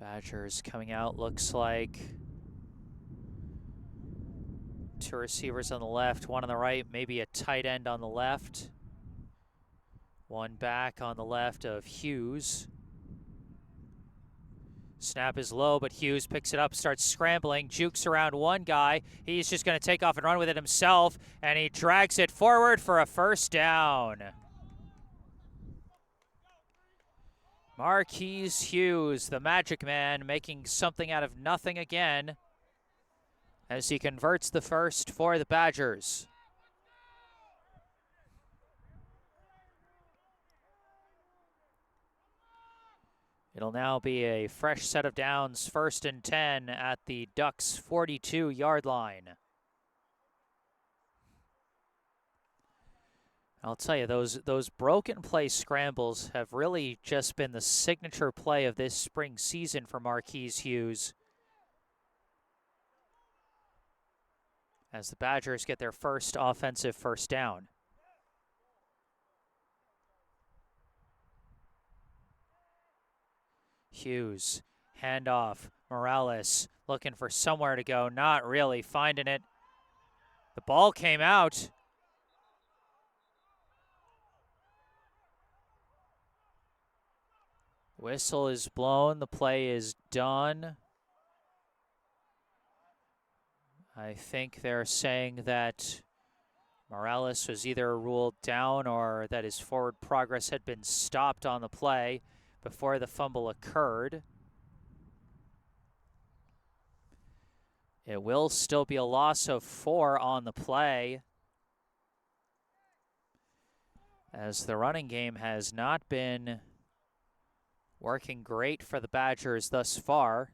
Badgers coming out, looks like 2 receivers on the left, 1 on the right, maybe a tight end on the left. 1 back on the left of Hughes. Snap is low, but Hughes picks it up, starts scrambling, jukes around 1 guy. He's just going to take off and run with it himself, and he drags it forward for a 1st down. Marquise Hughes, the magic man, making something out of nothing again as he converts the 1st for the Badgers. It'll now be a fresh set of downs, 1st and 10 at the Ducks' 42-yard line. I'll tell you, those broken play scrambles have really just been the signature play of this spring season for Marquise Hughes, as the Badgers get their first offensive first down. Hughes, handoff, Morales looking for somewhere to go, not really finding it. The ball came out. Whistle is blown, the play is done. I think they're saying that Morales was either ruled down or that his forward progress had been stopped on the play before the fumble occurred. It will still be a loss of 4 on the play, as the running game has not been working great for the Badgers thus far.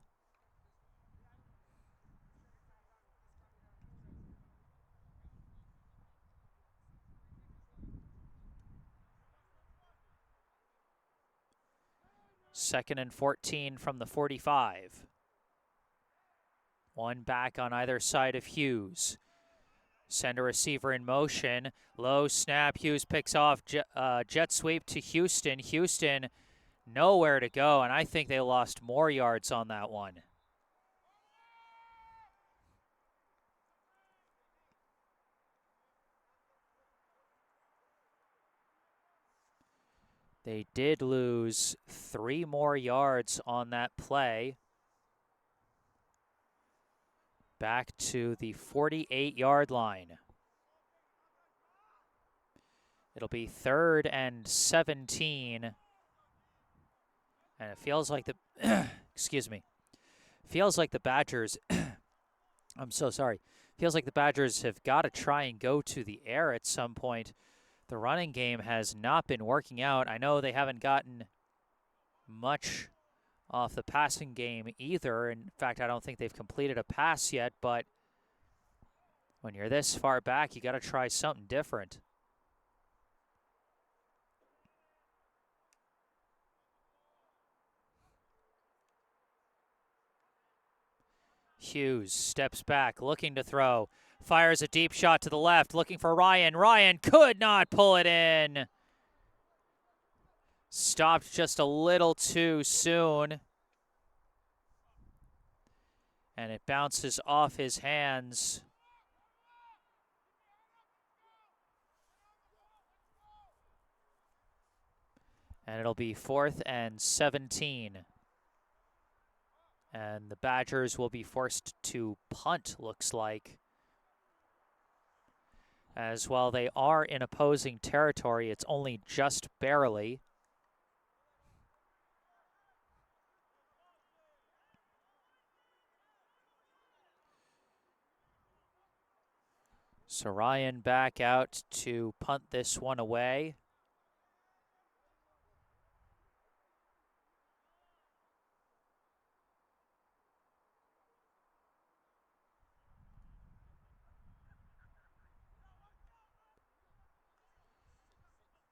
Second and 14 from the 45. One back on either side of Hughes. Send a receiver in motion. Low snap. Hughes picks off. Jet sweep to Houston. Houston nowhere to go, and I think they lost more yards on that one. They did lose 3 more yards on that play. Back to the 48-yard line. It'll be 3rd and 17. And it feels like the excuse me. Feels like the Badgers I'm so sorry. Feels like the Badgers have got to try and go to the air at some point. The running game has not been working out. I know they haven't gotten much off the passing game either. In fact, I don't think they've completed a pass yet, but when you're this far back, you got to try something different. Hughes steps back, looking to throw. Fires a deep shot to the left, looking for Ryan. Ryan could not pull it in. Stopped just a little too soon. And it bounces off his hands. And it'll be 4th and 17. And the Badgers will be forced to punt, looks like. As while they are in opposing territory, it's only just barely. So Ryan back out to punt this one away.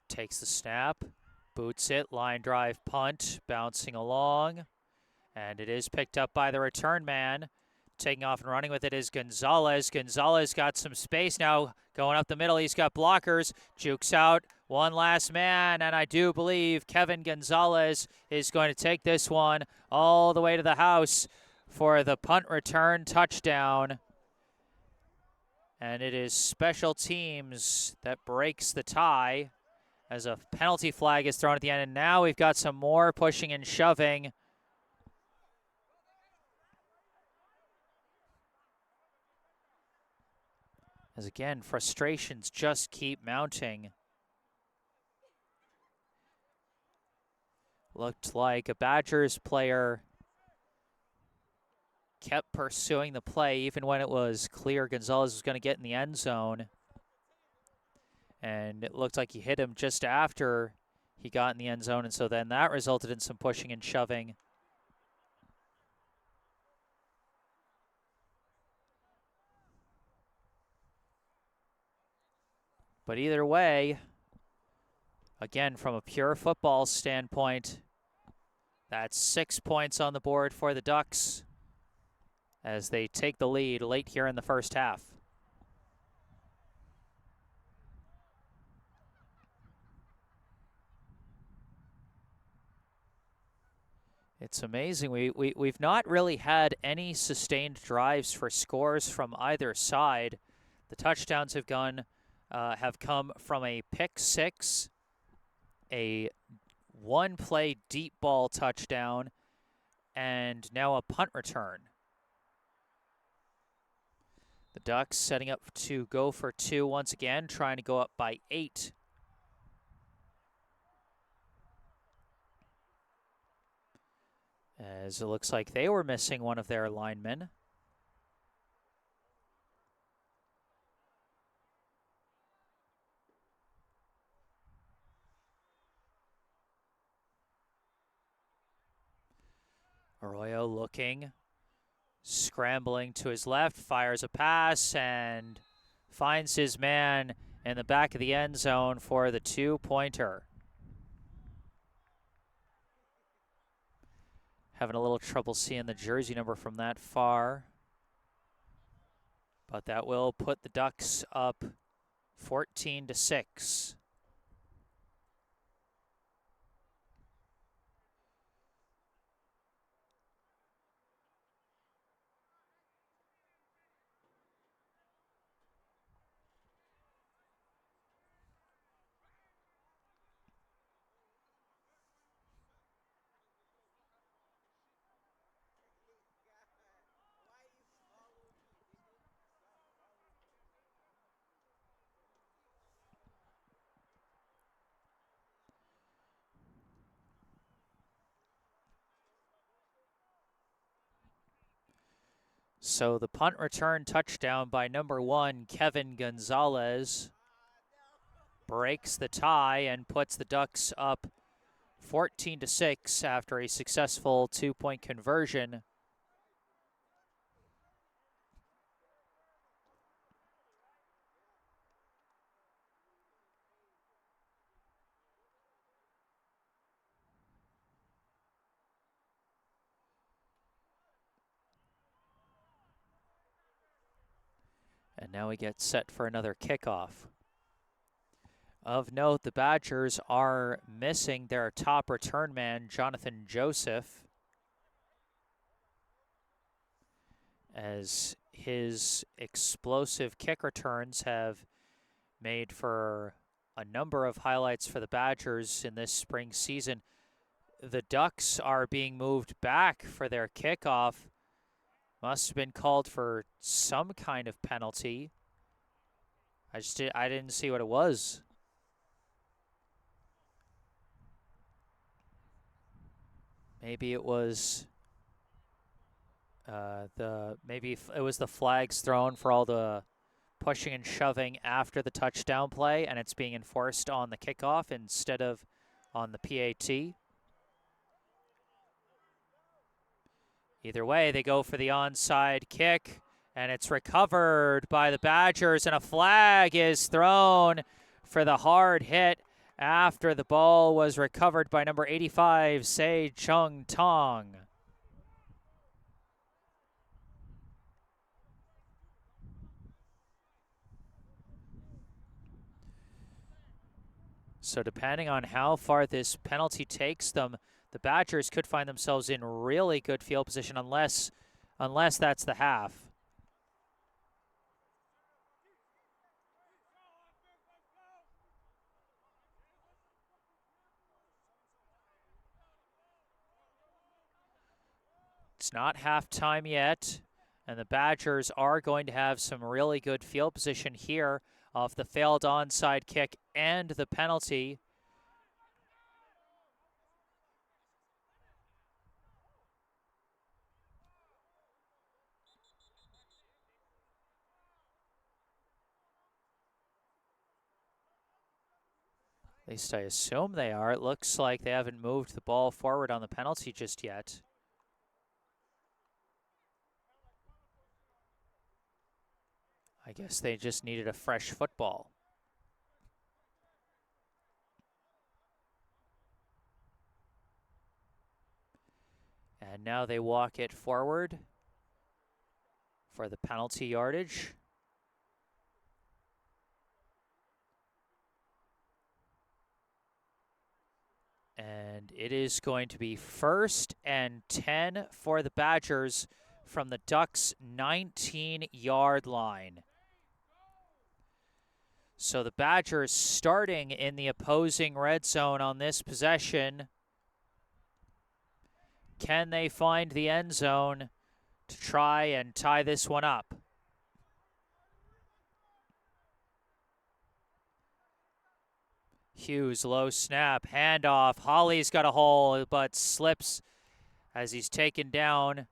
Takes the snap, boots it, line drive punt, bouncing along, and it is picked up by the return man. Taking off and running with it is Gonzalez. Gonzalez got some space now going up the middle. He's got blockers, jukes out, one last man, and I do believe Kevin Gonzalez is going to take this one all the way to the house for the punt return touchdown. And it is special teams that breaks the tie, as a penalty flag is thrown at the end. And now we've got some more pushing and shoving. As again, frustrations just keep mounting. Looked like a Badgers player kept pursuing the play even when it was clear Gonzalez was going to get in the end zone. And it looked like he hit him just after he got in the end zone, and so then that resulted in some pushing and shoving. But either way, again, from a pure football standpoint, that's 6 points on the board for the Ducks as they take the lead late here in the first half. It's amazing. We've not really had any sustained drives for scores from either side. The touchdowns have come from a pick six, a one-play deep ball touchdown, and now a punt return. The Ducks setting up to go for two once again, trying to go up by 8. As it looks like they were missing one of their linemen. Arroyo looking, scrambling to his left, fires a pass, and finds his man in the back of the end zone for the two-pointer. Having a little trouble seeing the jersey number from that far. But that will put the Ducks up 14-6. So the punt return touchdown by number 1, Kevin Gonzalez, breaks the tie and puts the Ducks up 14-6 after a successful two-point conversion. And now we get set for another kickoff. Of note, the Badgers are missing their top return man, Jonathan Joseph, as his explosive kick returns have made for a number of highlights for the Badgers in this spring season. The Ducks are being moved back for their kickoff. Must have been called for some kind of penalty. I didn't see what it was. Maybe it was maybe it was the flags thrown for all the pushing and shoving after the touchdown play, and it's being enforced on the kickoff instead of on the PAT. Either way, they go for the onside kick, and it's recovered by the Badgers, and a flag is thrown for the hard hit after the ball was recovered by number 85, Se Chung Tong. So depending on how far this penalty takes them, the Badgers could find themselves in really good field position unless that's the half. It's not halftime yet, and the Badgers are going to have some really good field position here off the failed onside kick and the penalty. least I assume they are. It looks like they haven't moved the ball forward on the penalty just yet. I guess they just needed a fresh football. And now they walk it forward for the penalty yardage. And it is going to be 1st and 10 for the Badgers from the Ducks' 19-yard line. So the Badgers starting in the opposing red zone on this possession. Can they find the end zone to try and tie this one up? Hughes, low snap, handoff. Holly's got a hole, but slips as he's taken down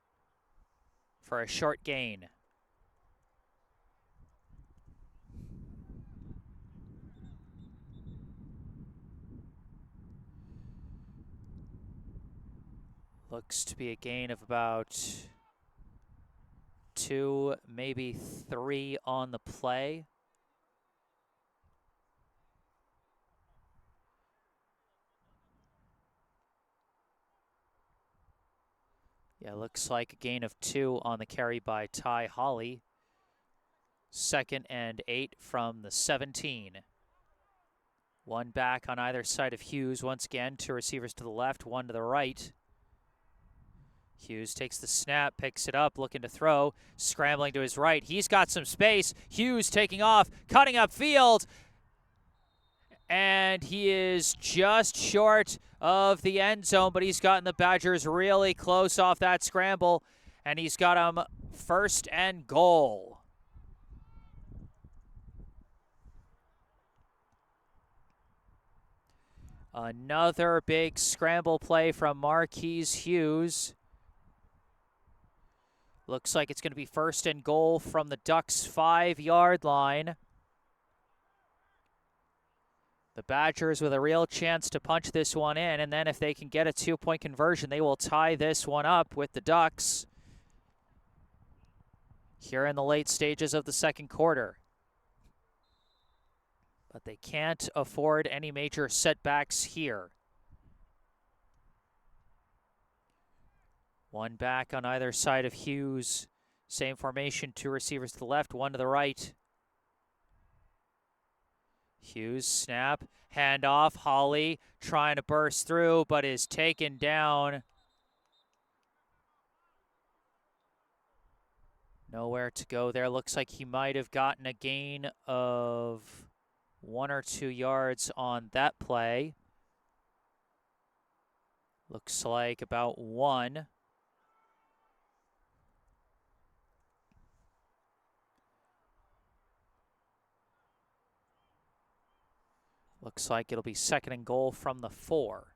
for a short gain. Looks to be a gain of about 2, maybe 3 on the play. Yeah, looks like a gain of 2 on the carry by Ty Holly. 2nd and 8 from the 17. One back on either side of Hughes. Once again, 2 receivers to the left, 1 to the right. Hughes takes the snap, picks it up, looking to throw, scrambling to his right. He's got some space. Hughes taking off, cutting up field. And he is just short of the end zone, but he's gotten the Badgers really close off that scramble, and he's got them 1st and goal. Another big scramble play from Marquise Hughes. Looks like it's going to be 1st and goal from the Ducks' 5-yard line. The Badgers with a real chance to punch this one in, and then if they can get a 2-point conversion, they will tie this one up with the Ducks here in the late stages of the 2nd quarter. But they can't afford any major setbacks here. One back on either side of Hughes. Same formation, 2 receivers to the left, 1 to the right. Hughes, snap, handoff. Holly trying to burst through, but is taken down. Nowhere to go there. Looks like he might have gotten a gain of 1 or 2 yards on that play. Looks like about 1. Looks like it'll be 2nd and goal from the 4.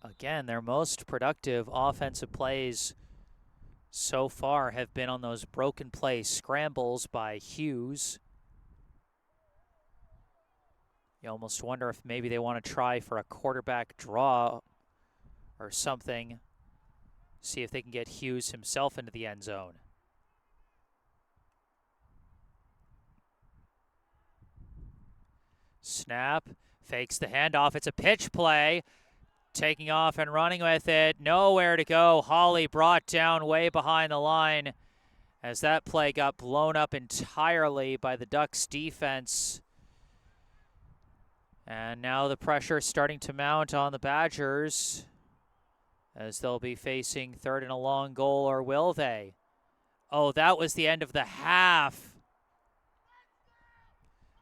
Again, their most productive offensive plays so far have been on those broken play scrambles by Hughes. You almost wonder if maybe they want to try for a quarterback draw or something. See if they can get Hughes himself into the end zone. Snap, fakes the handoff. It's a pitch play. Taking off and running with it. Nowhere to go. Holly brought down way behind the line as that play got blown up entirely by the Ducks defense. And now the pressure starting to mount on the Badgers as they'll be facing 3rd and a long goal, or will they? Oh, that was the end of the half.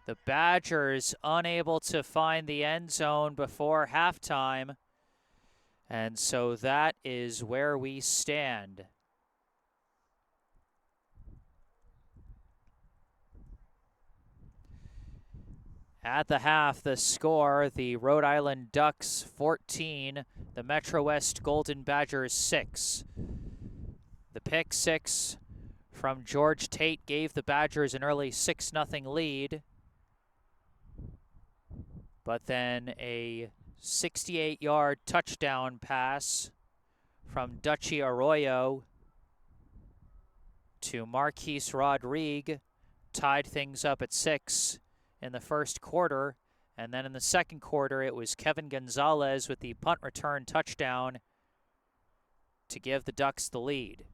The Badgers unable to find the end zone before halftime. And so that is where we stand. At the half, the score, the Rhode Island Ducks 14, the MetroWest Golden Badgers 6. The pick six from George Tate gave the Badgers an early 6-0 lead. But then a 68-yard touchdown pass from Dutchy Arroyo to Marquise Rodrigue tied things up at 6 in the first quarter. And then in the second quarter, it was Kevin Gonzalez with the punt return touchdown to give the Ducks the lead.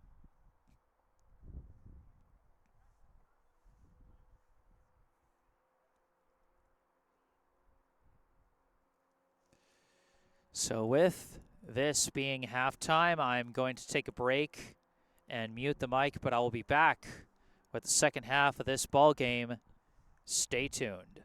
So with this being halftime, I'm going to take a break and mute the mic, but I will be back with the second half of this ball game. Stay tuned.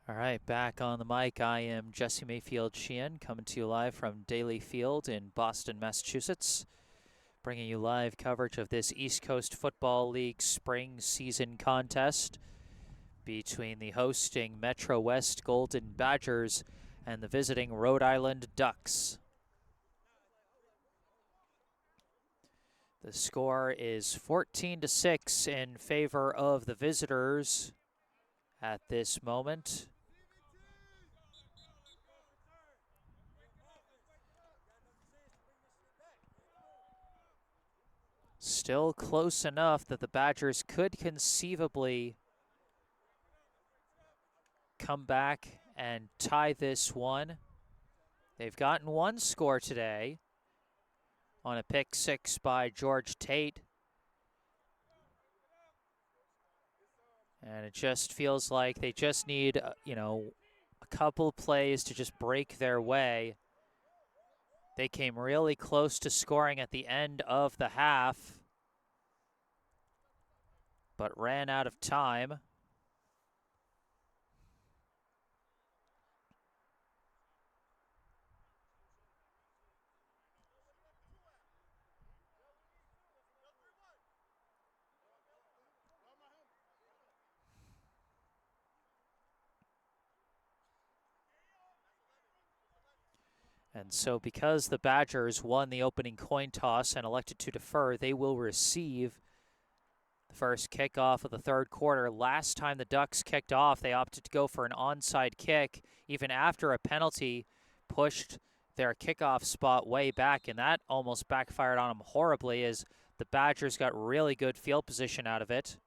All right, back on the mic. I am Jesse Mayfield Sheehan, coming to you live from Daly Field in Boston, Massachusetts, bringing you live coverage of this East Coast Football League spring season contest between the hosting MetroWest Golden Badgers and the visiting Rhode Island Ducks. The score is 14-6 in favor of the visitors at this moment. Still close enough that the Badgers could conceivably come back and tie this one. They've gotten one score today on a pick six by George Tate. And it just feels like they just need, a couple plays to just break their way. They came really close to scoring at the end of the half, but ran out of time. And so because the Badgers won the opening coin toss and elected to defer, they will receive the first kickoff of the third quarter. Last time the Ducks kicked off, they opted to go for an onside kick, even after a penalty pushed their kickoff spot way back, and that almost backfired on them horribly as the Badgers got really good field position out of it.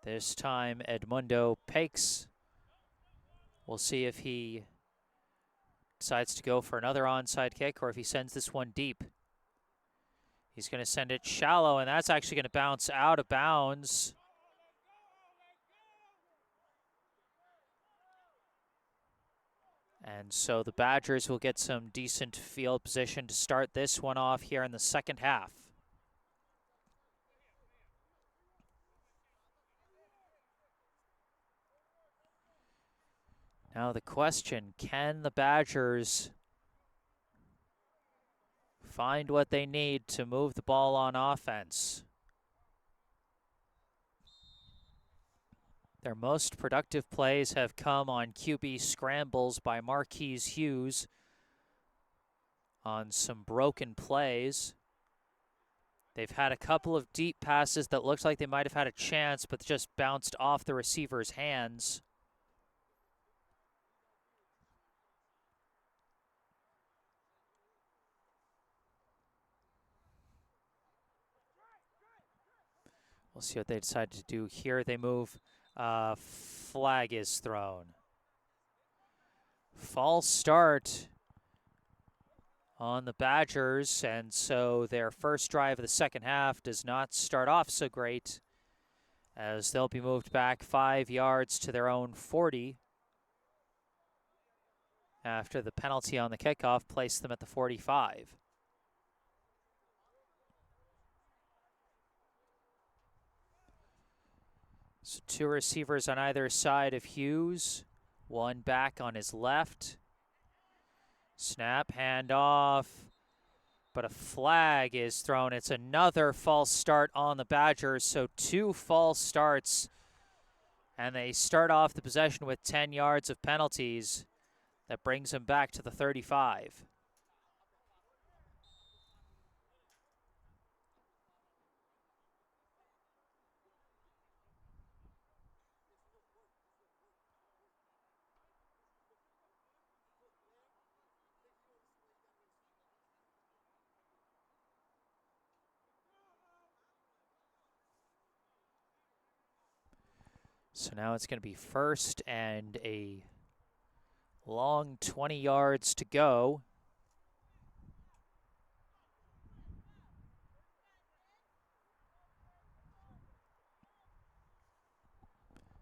This time, Edmundo Pakes. We'll see if he decides to go for another onside kick or if he sends this one deep. He's going to send it shallow, and that's actually going to bounce out of bounds. And so the Badgers will get some decent field position to start this one off here in the second half. Now the question, can the Badgers find what they need to move the ball on offense? Their most productive plays have come on QB scrambles by Marquise Hughes on some broken plays. They've had a couple of deep passes that looked like they might have had a chance, but just bounced off the receiver's hands. We'll see what they decide to do here. They move. Flag is thrown. False start on the Badgers, and so their first drive of the second half does not start off so great, as they'll be moved back 5 yards to their own 40 after the penalty on the kickoff placed them at the 45. So two receivers on either side of Hughes, one back on his left. Snap, handoff, but a flag is thrown. It's another false start on the Badgers, so two false starts, and they start off the possession with 10 yards of penalties. That brings them back to the 35. So now it's going to be first and a long 20 yards to go.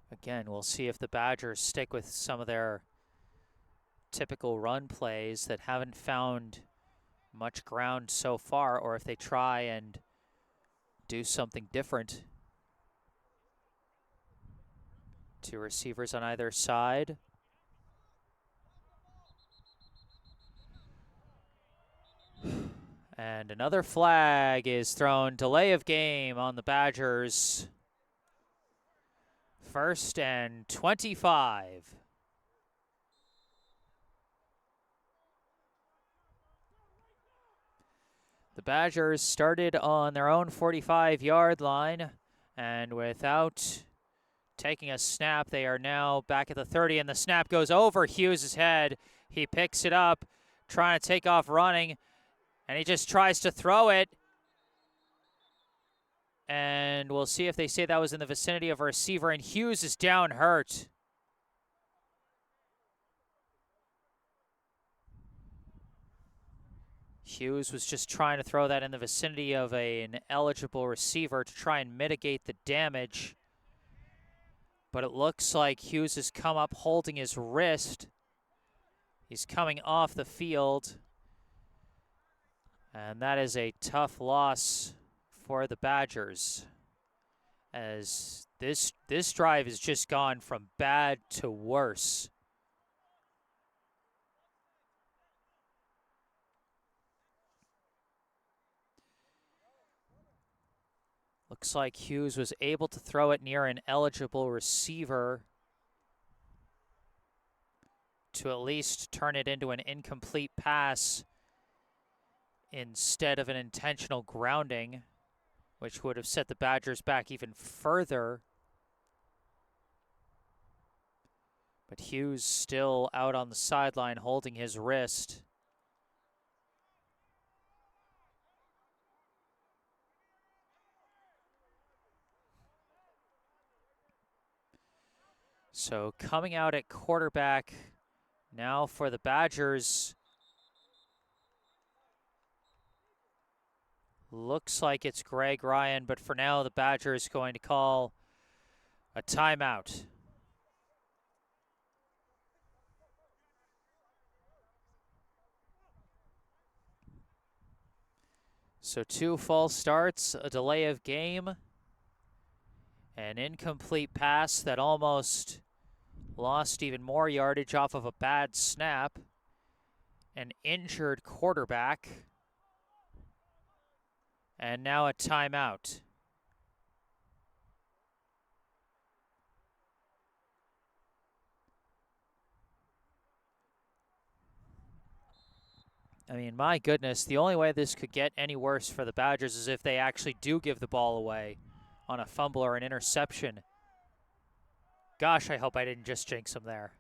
Again, we'll see if the Badgers stick with some of their typical run plays that haven't found much ground so far, or if they try and do something different. Two receivers on either side. And another flag is thrown. Delay of game on the Badgers. 1st and 25. The Badgers started on their own 45-yard line, and without taking a snap, they are now back at the 30, and the snap goes over Hughes' head. He picks it up, trying to take off running, and he just tries to throw it. And we'll see if they say that was in the vicinity of a receiver, and Hughes is down hurt. Hughes was just trying to throw that in the vicinity of an eligible receiver to try and mitigate the damage. But it looks like Hughes has come up holding his wrist. He's coming off the field. And that is a tough loss for the Badgers, as this drive has just gone from bad to worse. Looks like Hughes was able to throw it near an eligible receiver to at least turn it into an incomplete pass instead of an intentional grounding, which would have set the Badgers back even further. But Hughes still out on the sideline holding his wrist. So coming out at quarterback now for the Badgers, looks like it's Greg Ryan, but for now the Badgers going to call a timeout. So 2 false starts, a delay of game, an incomplete pass that almost lost even more yardage off of a bad snap, an injured quarterback, and now a timeout. I mean, my goodness, the only way this could get any worse for the Badgers is if they actually do give the ball away on a fumble or an interception. Gosh, I hope I didn't just jinx them there.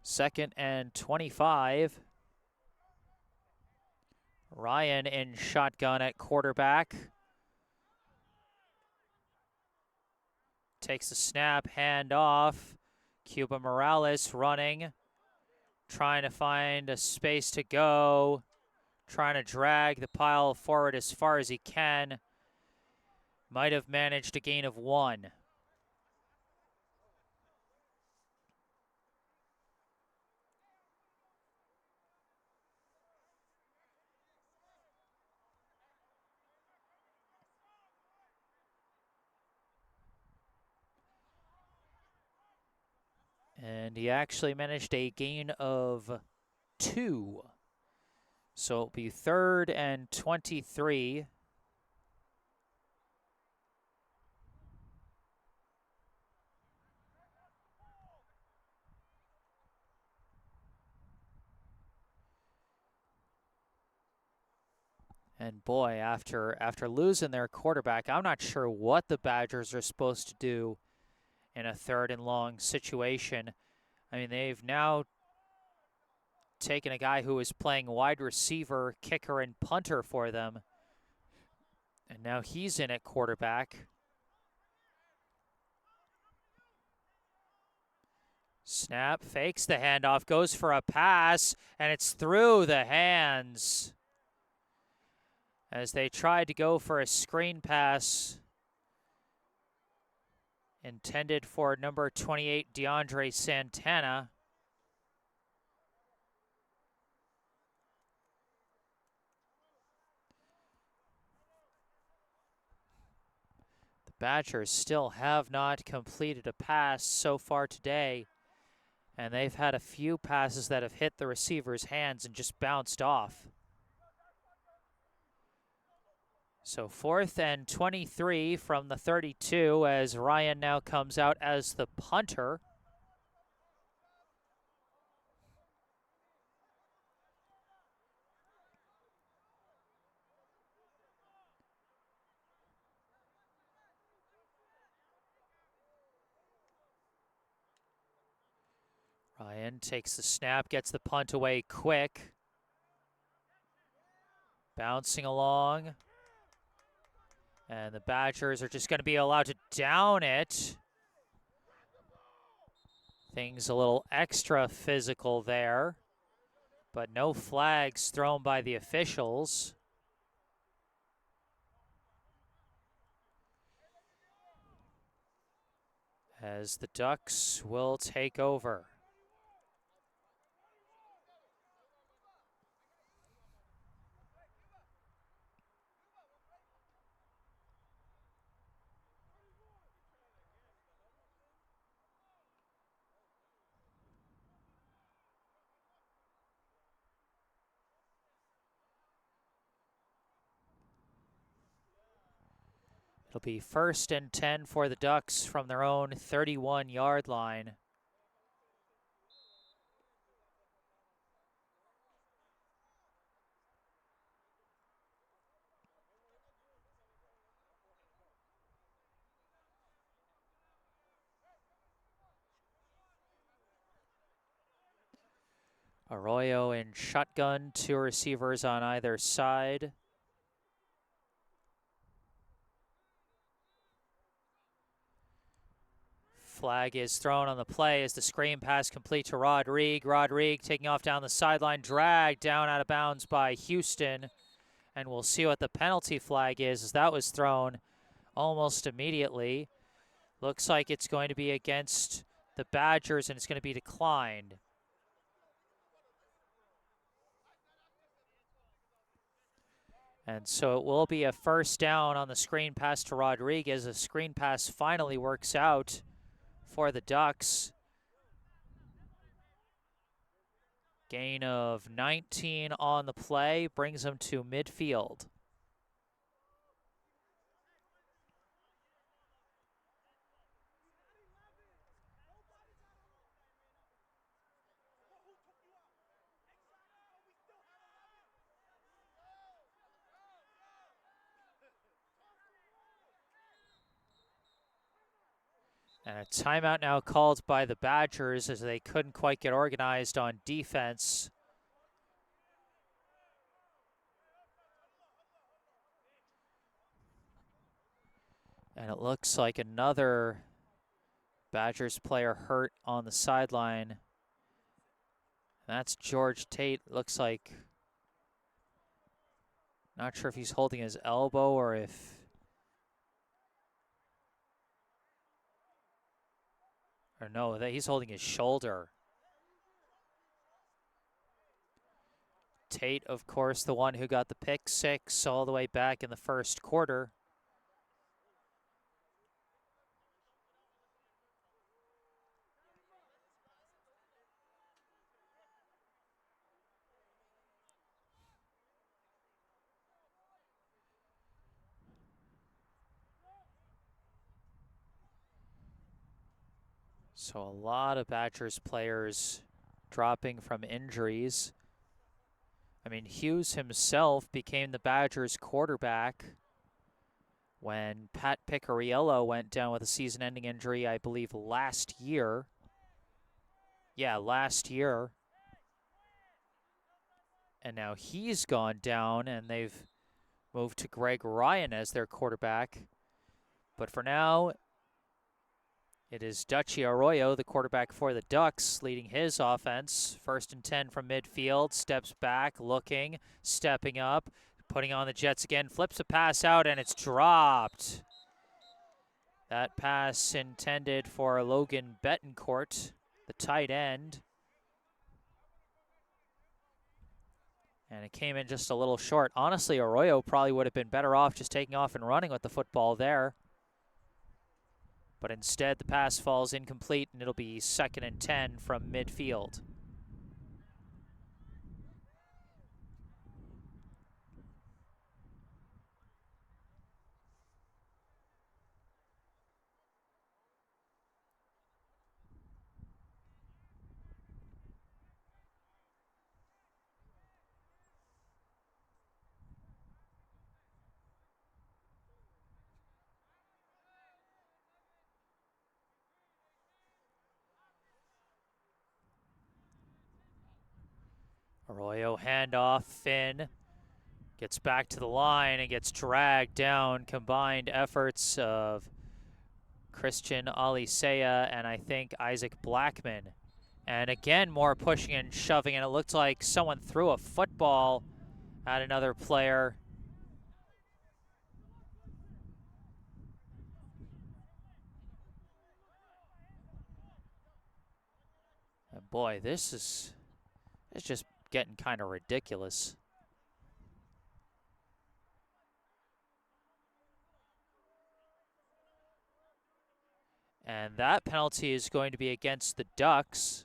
Second and 25. Ryan in shotgun at quarterback. Takes the snap, hand off. Cuba Morales running, trying to find a space to go, trying to drag the pile forward as far as he can. Might have managed a gain of 1. And he actually managed a gain of 2. So it'll be 3rd and 23. And boy, after losing their quarterback, I'm not sure what the Badgers are supposed to do in a 3rd and long situation. I mean, they've now taken a guy who was playing wide receiver, kicker, and punter for them, and now he's in at quarterback. Snap, fakes the handoff, goes for a pass, and it's through the hands as they tried to go for a screen pass intended for number 28, DeAndre Santana. Badgers still have not completed a pass so far today, and they've had a few passes that have hit the receiver's hands and just bounced off. So 4th and 23 from the 32 as Ryan now comes out as the punter. Ryan takes the snap, gets the punt away quick. Bouncing along. And the Badgers are just going to be allowed to down it. Things a little extra physical there, but no flags thrown by the officials. As the Ducks will take over. It'll be 1st and 10 for the Ducks from their own 31-yard line. Arroyo in shotgun, 2 receivers on either side. Flag is thrown on the play as the screen pass complete to Rodrigue. Rodrigue taking off down the sideline, dragged down out of bounds by Houston. And we'll see what the penalty flag is as that was thrown almost immediately. Looks like it's going to be against the Badgers and it's going to be declined. And so it will be a 1st down on the screen pass to Rodriguez. A screen pass finally works out for the Ducks. Gain of 19 on the play brings them to midfield. And a timeout now called by the Badgers as they couldn't quite get organized on defense. And it looks like another Badgers player hurt on the sideline. That's George Tate. Looks like, not sure if he's holding his elbow or if, or no, that he's holding his shoulder. Tate, of course, the one who got the pick 6 all the way back in the 1st quarter. So a lot of Badgers players dropping from injuries. I mean, Hughes himself became the Badgers quarterback when Pat Picariello went down with a season-ending injury, I believe, last year. Yeah, last year. And now he's gone down, and they've moved to Greg Ryan as their quarterback. But for now, it is Dutchy Arroyo, the quarterback for the Ducks, leading his offense. 1st and 10 from midfield, steps back, looking, stepping up, putting on the Jets again, flips a pass out, and it's dropped. That pass intended for Logan Betancourt, the tight end. And it came in just a little short. Honestly, Arroyo probably would have been better off just taking off and running with the football there. But instead, the pass falls incomplete, and it'll be 2nd and 10 from midfield. Arroyo handoff, Finn gets back to the line and gets dragged down. Combined efforts of Christian Alisea and I think Isaac Blackman. And again, more pushing and shoving, and it looked like someone threw a football at another player. And boy, this is just getting kind of ridiculous. And that penalty is going to be against the Ducks,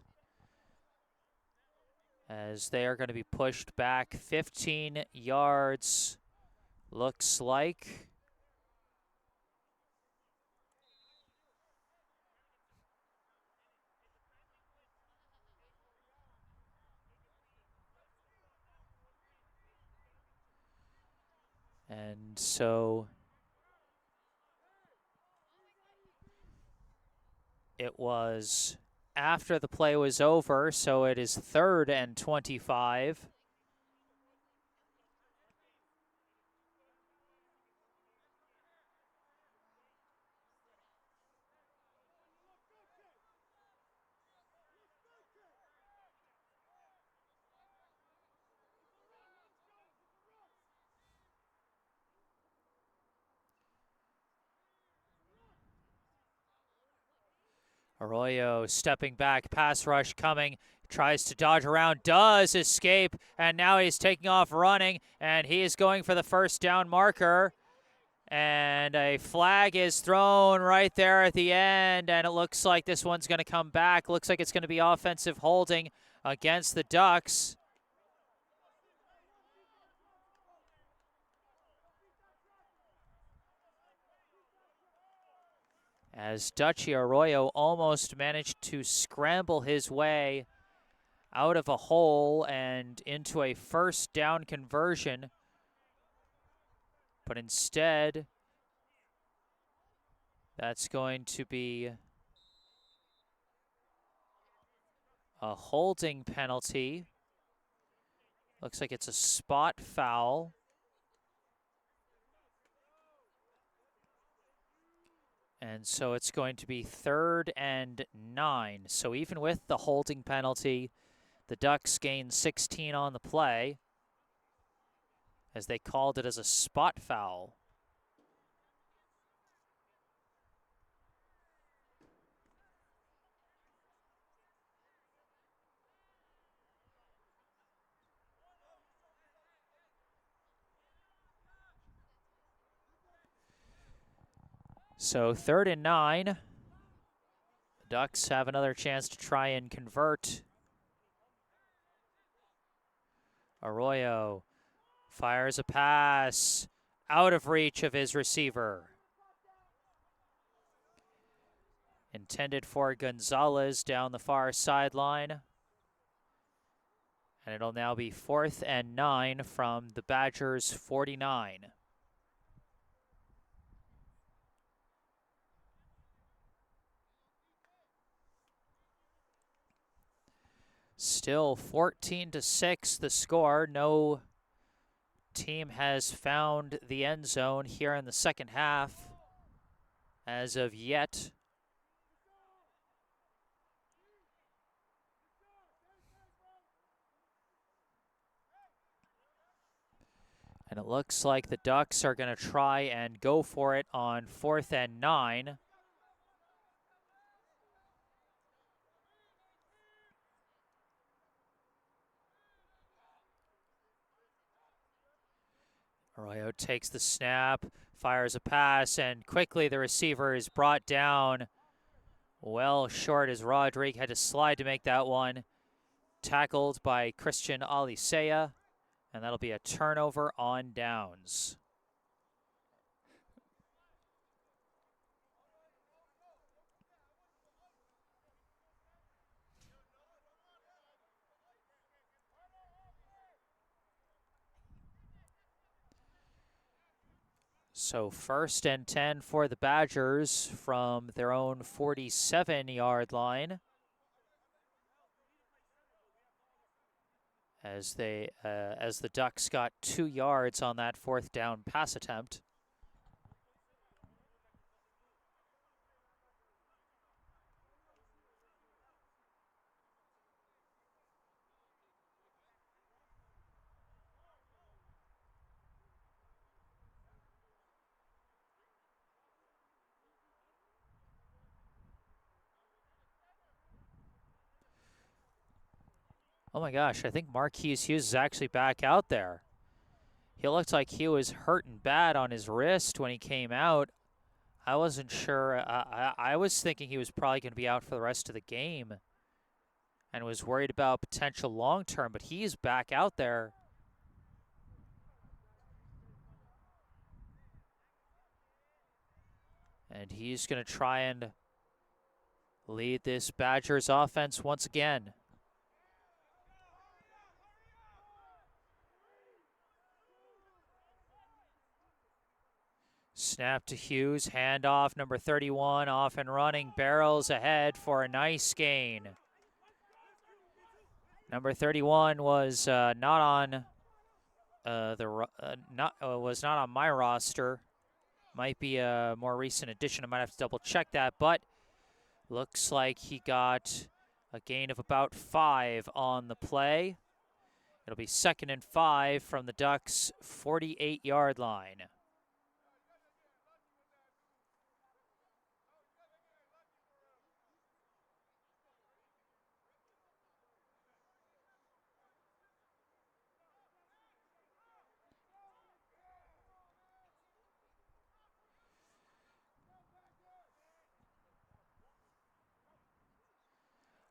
as they are going to be pushed back 15 yards, looks like. And so it was after the play was over, so it is 3rd and 25. Arroyo stepping back, pass rush coming, tries to dodge around, does escape, and now he's taking off running, and he is going for the first down marker. And a flag is thrown right there at the end, and it looks like this one's going to come back. Looks like it's going to be offensive holding against the Ducks. As Dutchy Arroyo almost managed to scramble his way out of a hole and into a first down conversion. But instead, that's going to be a holding penalty. Looks like it's a spot foul. And so it's going to be 3rd and 9. So even with the holding penalty, the Ducks gained 16 on the play, as they called it as a spot foul. So 3rd and 9. The Ducks have another chance to try and convert. Arroyo fires a pass out of reach of his receiver. Intended for Gonzalez down the far sideline. And it'll now be 4th and 9 from the Badgers' 49. Still 14-6 the score. No team has found the end zone here in the second half as of yet. And it looks like the Ducks are going to try and go for it on 4th and 9. Arroyo takes the snap, Fires a pass, and quickly the receiver is brought down well short as Rodrigue had to slide to make that one. Tackled by Christian Alisea, and that'll be a turnover on downs. So 1st and 10 for the Badgers from their own 47-yard line. As the Ducks got 2 yards on that 4th down pass attempt. Oh my gosh, I think Marquise Hughes is actually back out there. He looked like he was hurting bad on his wrist when he came out. I wasn't sure. I was thinking he was probably going to be out for the rest of the game and was worried about potential long-term, but he's back out there. And he's going to try and lead this Badgers offense once again. Snap to Hughes, handoff, number 31, off and running, barrels ahead for a nice gain. Number 31 was not on was not on my roster. Might be a more recent addition. I might have to double check that, but looks like he got a gain of about 5 on the play. It'll be 2nd and 5 from the Ducks' 48-yard line.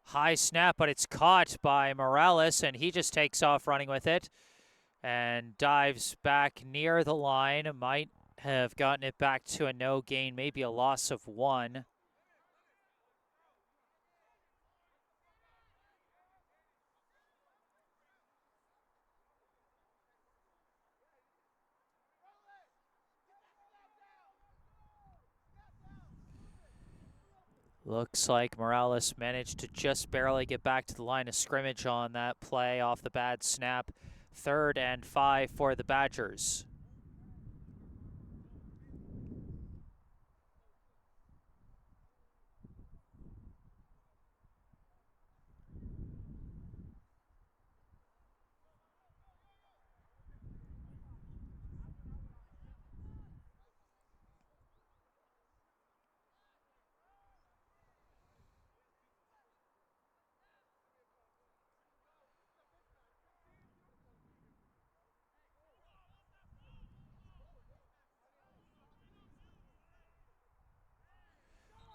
High snap, but it's caught by Morales, and he just takes off running with it and dives back near the line. Might have gotten it back to a no gain, maybe a loss of 1. Looks like Morales managed to just barely get back to the line of scrimmage on that play off the bad snap. 3rd and 5 for the Badgers.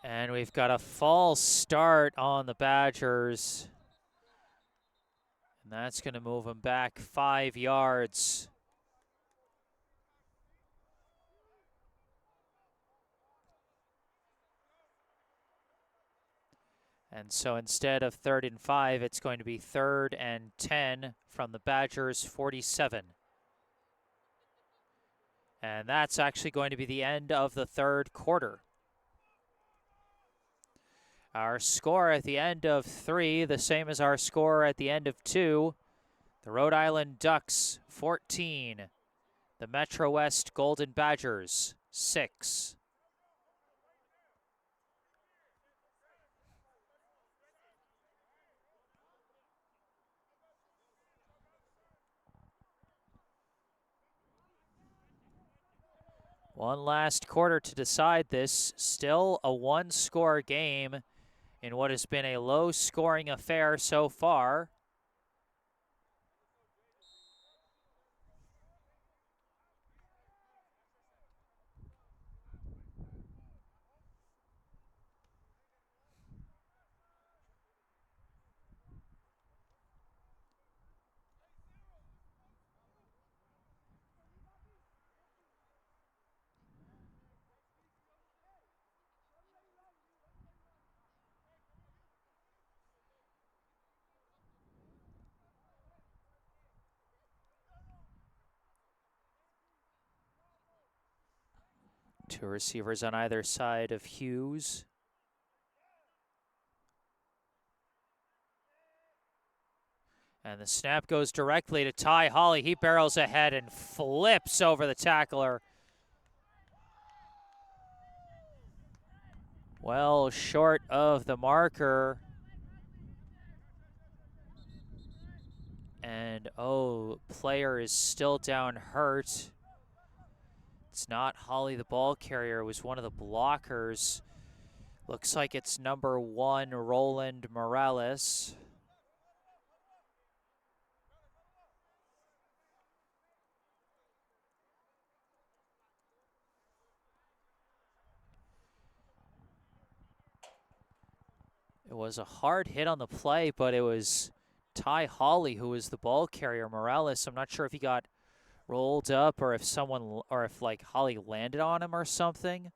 And we've got a false start on the Badgers. And that's going to move them back 5 yards. And so instead of 3rd and 5, it's going to be 3rd and 10 from the Badgers' 47. And that's actually going to be the end of the 3rd quarter. Our score at the end of 3, the same as our score at the end of 2. The Rhode Island Ducks, 14. The MetroWest Golden Badgers, 6. One last quarter to decide this. Still a 1-score game in what has been a low-scoring affair so far. Two receivers on either side of Hughes. And the snap goes directly to Ty Hawley. He barrels ahead and flips over the tackler. Well short of the marker. And, oh, player is still down hurt. It's not Hawley, the ball carrier. It was one of the blockers. Looks like it's number 1, Roland Morales. It was a hard hit on the play, but it was Ty Hawley who was the ball carrier. Morales, I'm not sure if he got rolled up or if like Hawley landed on him or something.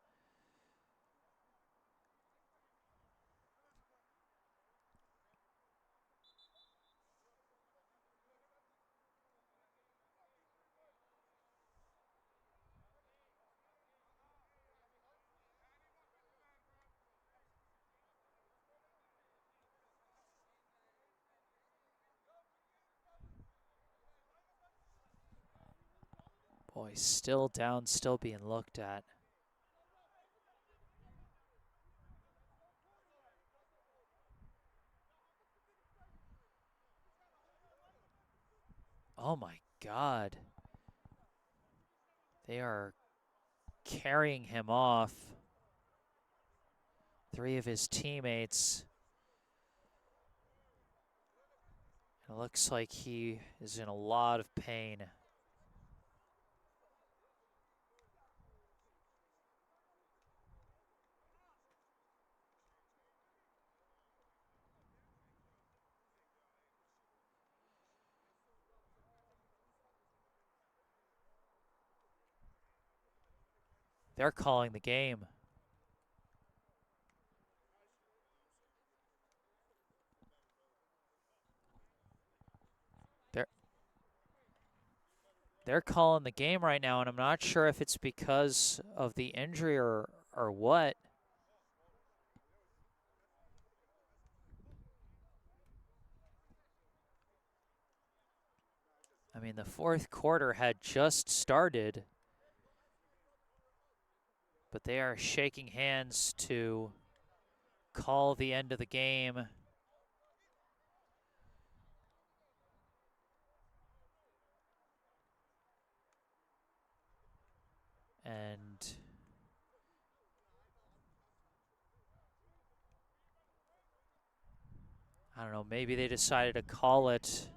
Boy, still down, still being looked at. Oh my God. They are carrying him off. 3 of his teammates. It looks like he is in a lot of pain. They're calling the game. They're calling the game right now, and I'm not sure if it's because of the injury or what. I mean, the fourth quarter had just started, but they are shaking hands to call the end of the game. And I don't know, maybe they decided to call it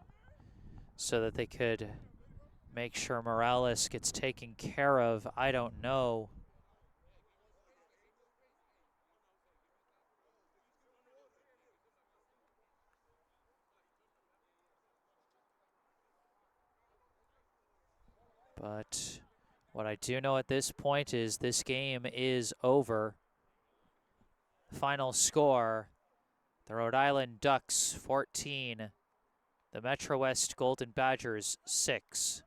so that they could make sure Morales gets taken care of. I don't know. But what I do know at this point is this game is over. Final score, the Rhode Island Ducks 14, the MetroWest Golden Badgers 6.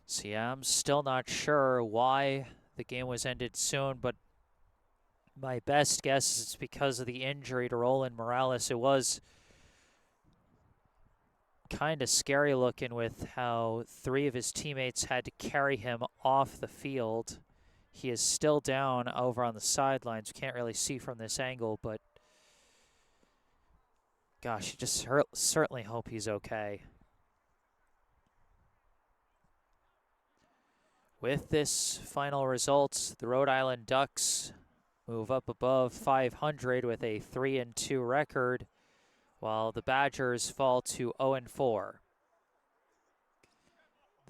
See, I'm still not sure why the game was ended soon, but my best guess is it's because of the injury to Roland Morales. It was kind of scary looking with how 3 of his teammates had to carry him off the field. He is still down over on the sidelines. Can't really see from this angle, but gosh, you just certainly hope he's okay. With this final result, the Rhode Island Ducks move up above 500 with a 3-2 record, while the Badgers fall to 0-4.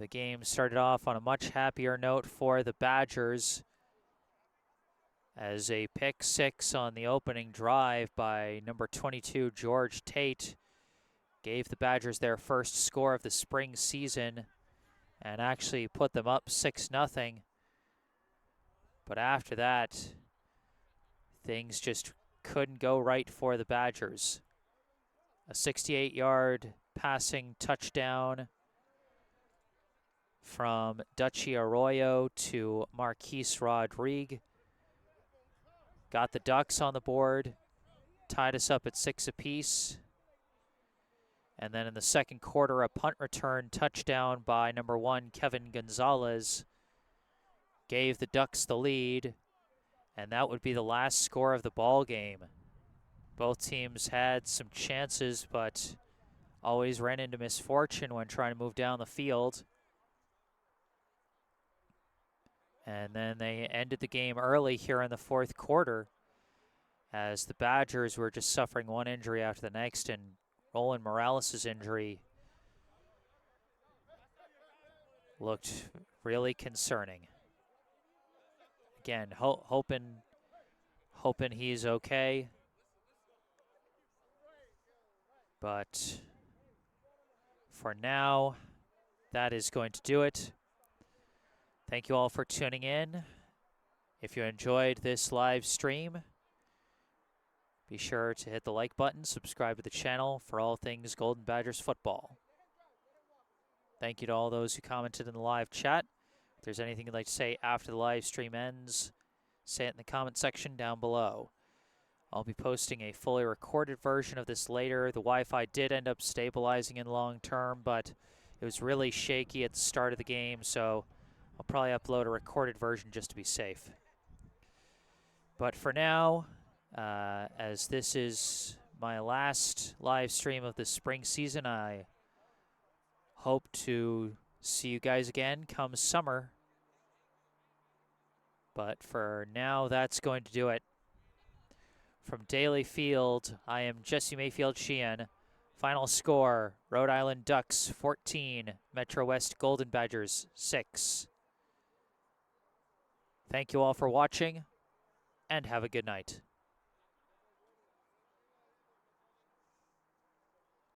The game started off on a much happier note for the Badgers, as a pick six on the opening drive by number 22, George Tate, gave the Badgers their first score of the spring season and actually put them up 6-0. But after that, things just couldn't go right for the Badgers. A 68-yard passing touchdown from Dutchy Arroyo to Marquise Rodrigue got the Ducks on the board, tied us up at 6 apiece. And then in the second quarter, a punt return touchdown by number 1, Kevin Gonzalez, gave the Ducks the lead, and that would be the last score of the ball game. Both teams had some chances, but always ran into misfortune when trying to move down the field. And then they ended the game early here in the fourth quarter, as the Badgers were just suffering one injury after the next, and Roland Morales' injury looked really concerning. Again, hoping he's okay. But for now, that is going to do it. Thank you all for tuning in. If you enjoyed this live stream, be sure to hit the like button, subscribe to the channel for all things Golden Badgers football. Thank you to all those who commented in the live chat. If there's anything you'd like to say after the live stream ends, say it in the comment section down below. I'll be posting a fully recorded version of this later. The Wi-Fi did end up stabilizing in long term, but it was really shaky at the start of the game, so I'll probably upload a recorded version just to be safe. But for now, as this is my last live stream of the spring season, I hope to see you guys again come summer. But for now, that's going to do it. From Daly Field, I am Jesse Mayfield Sheehan. Final score, Rhode Island Ducks 14, MetroWest Golden Badgers 6. Thank you all for watching, and have a good night.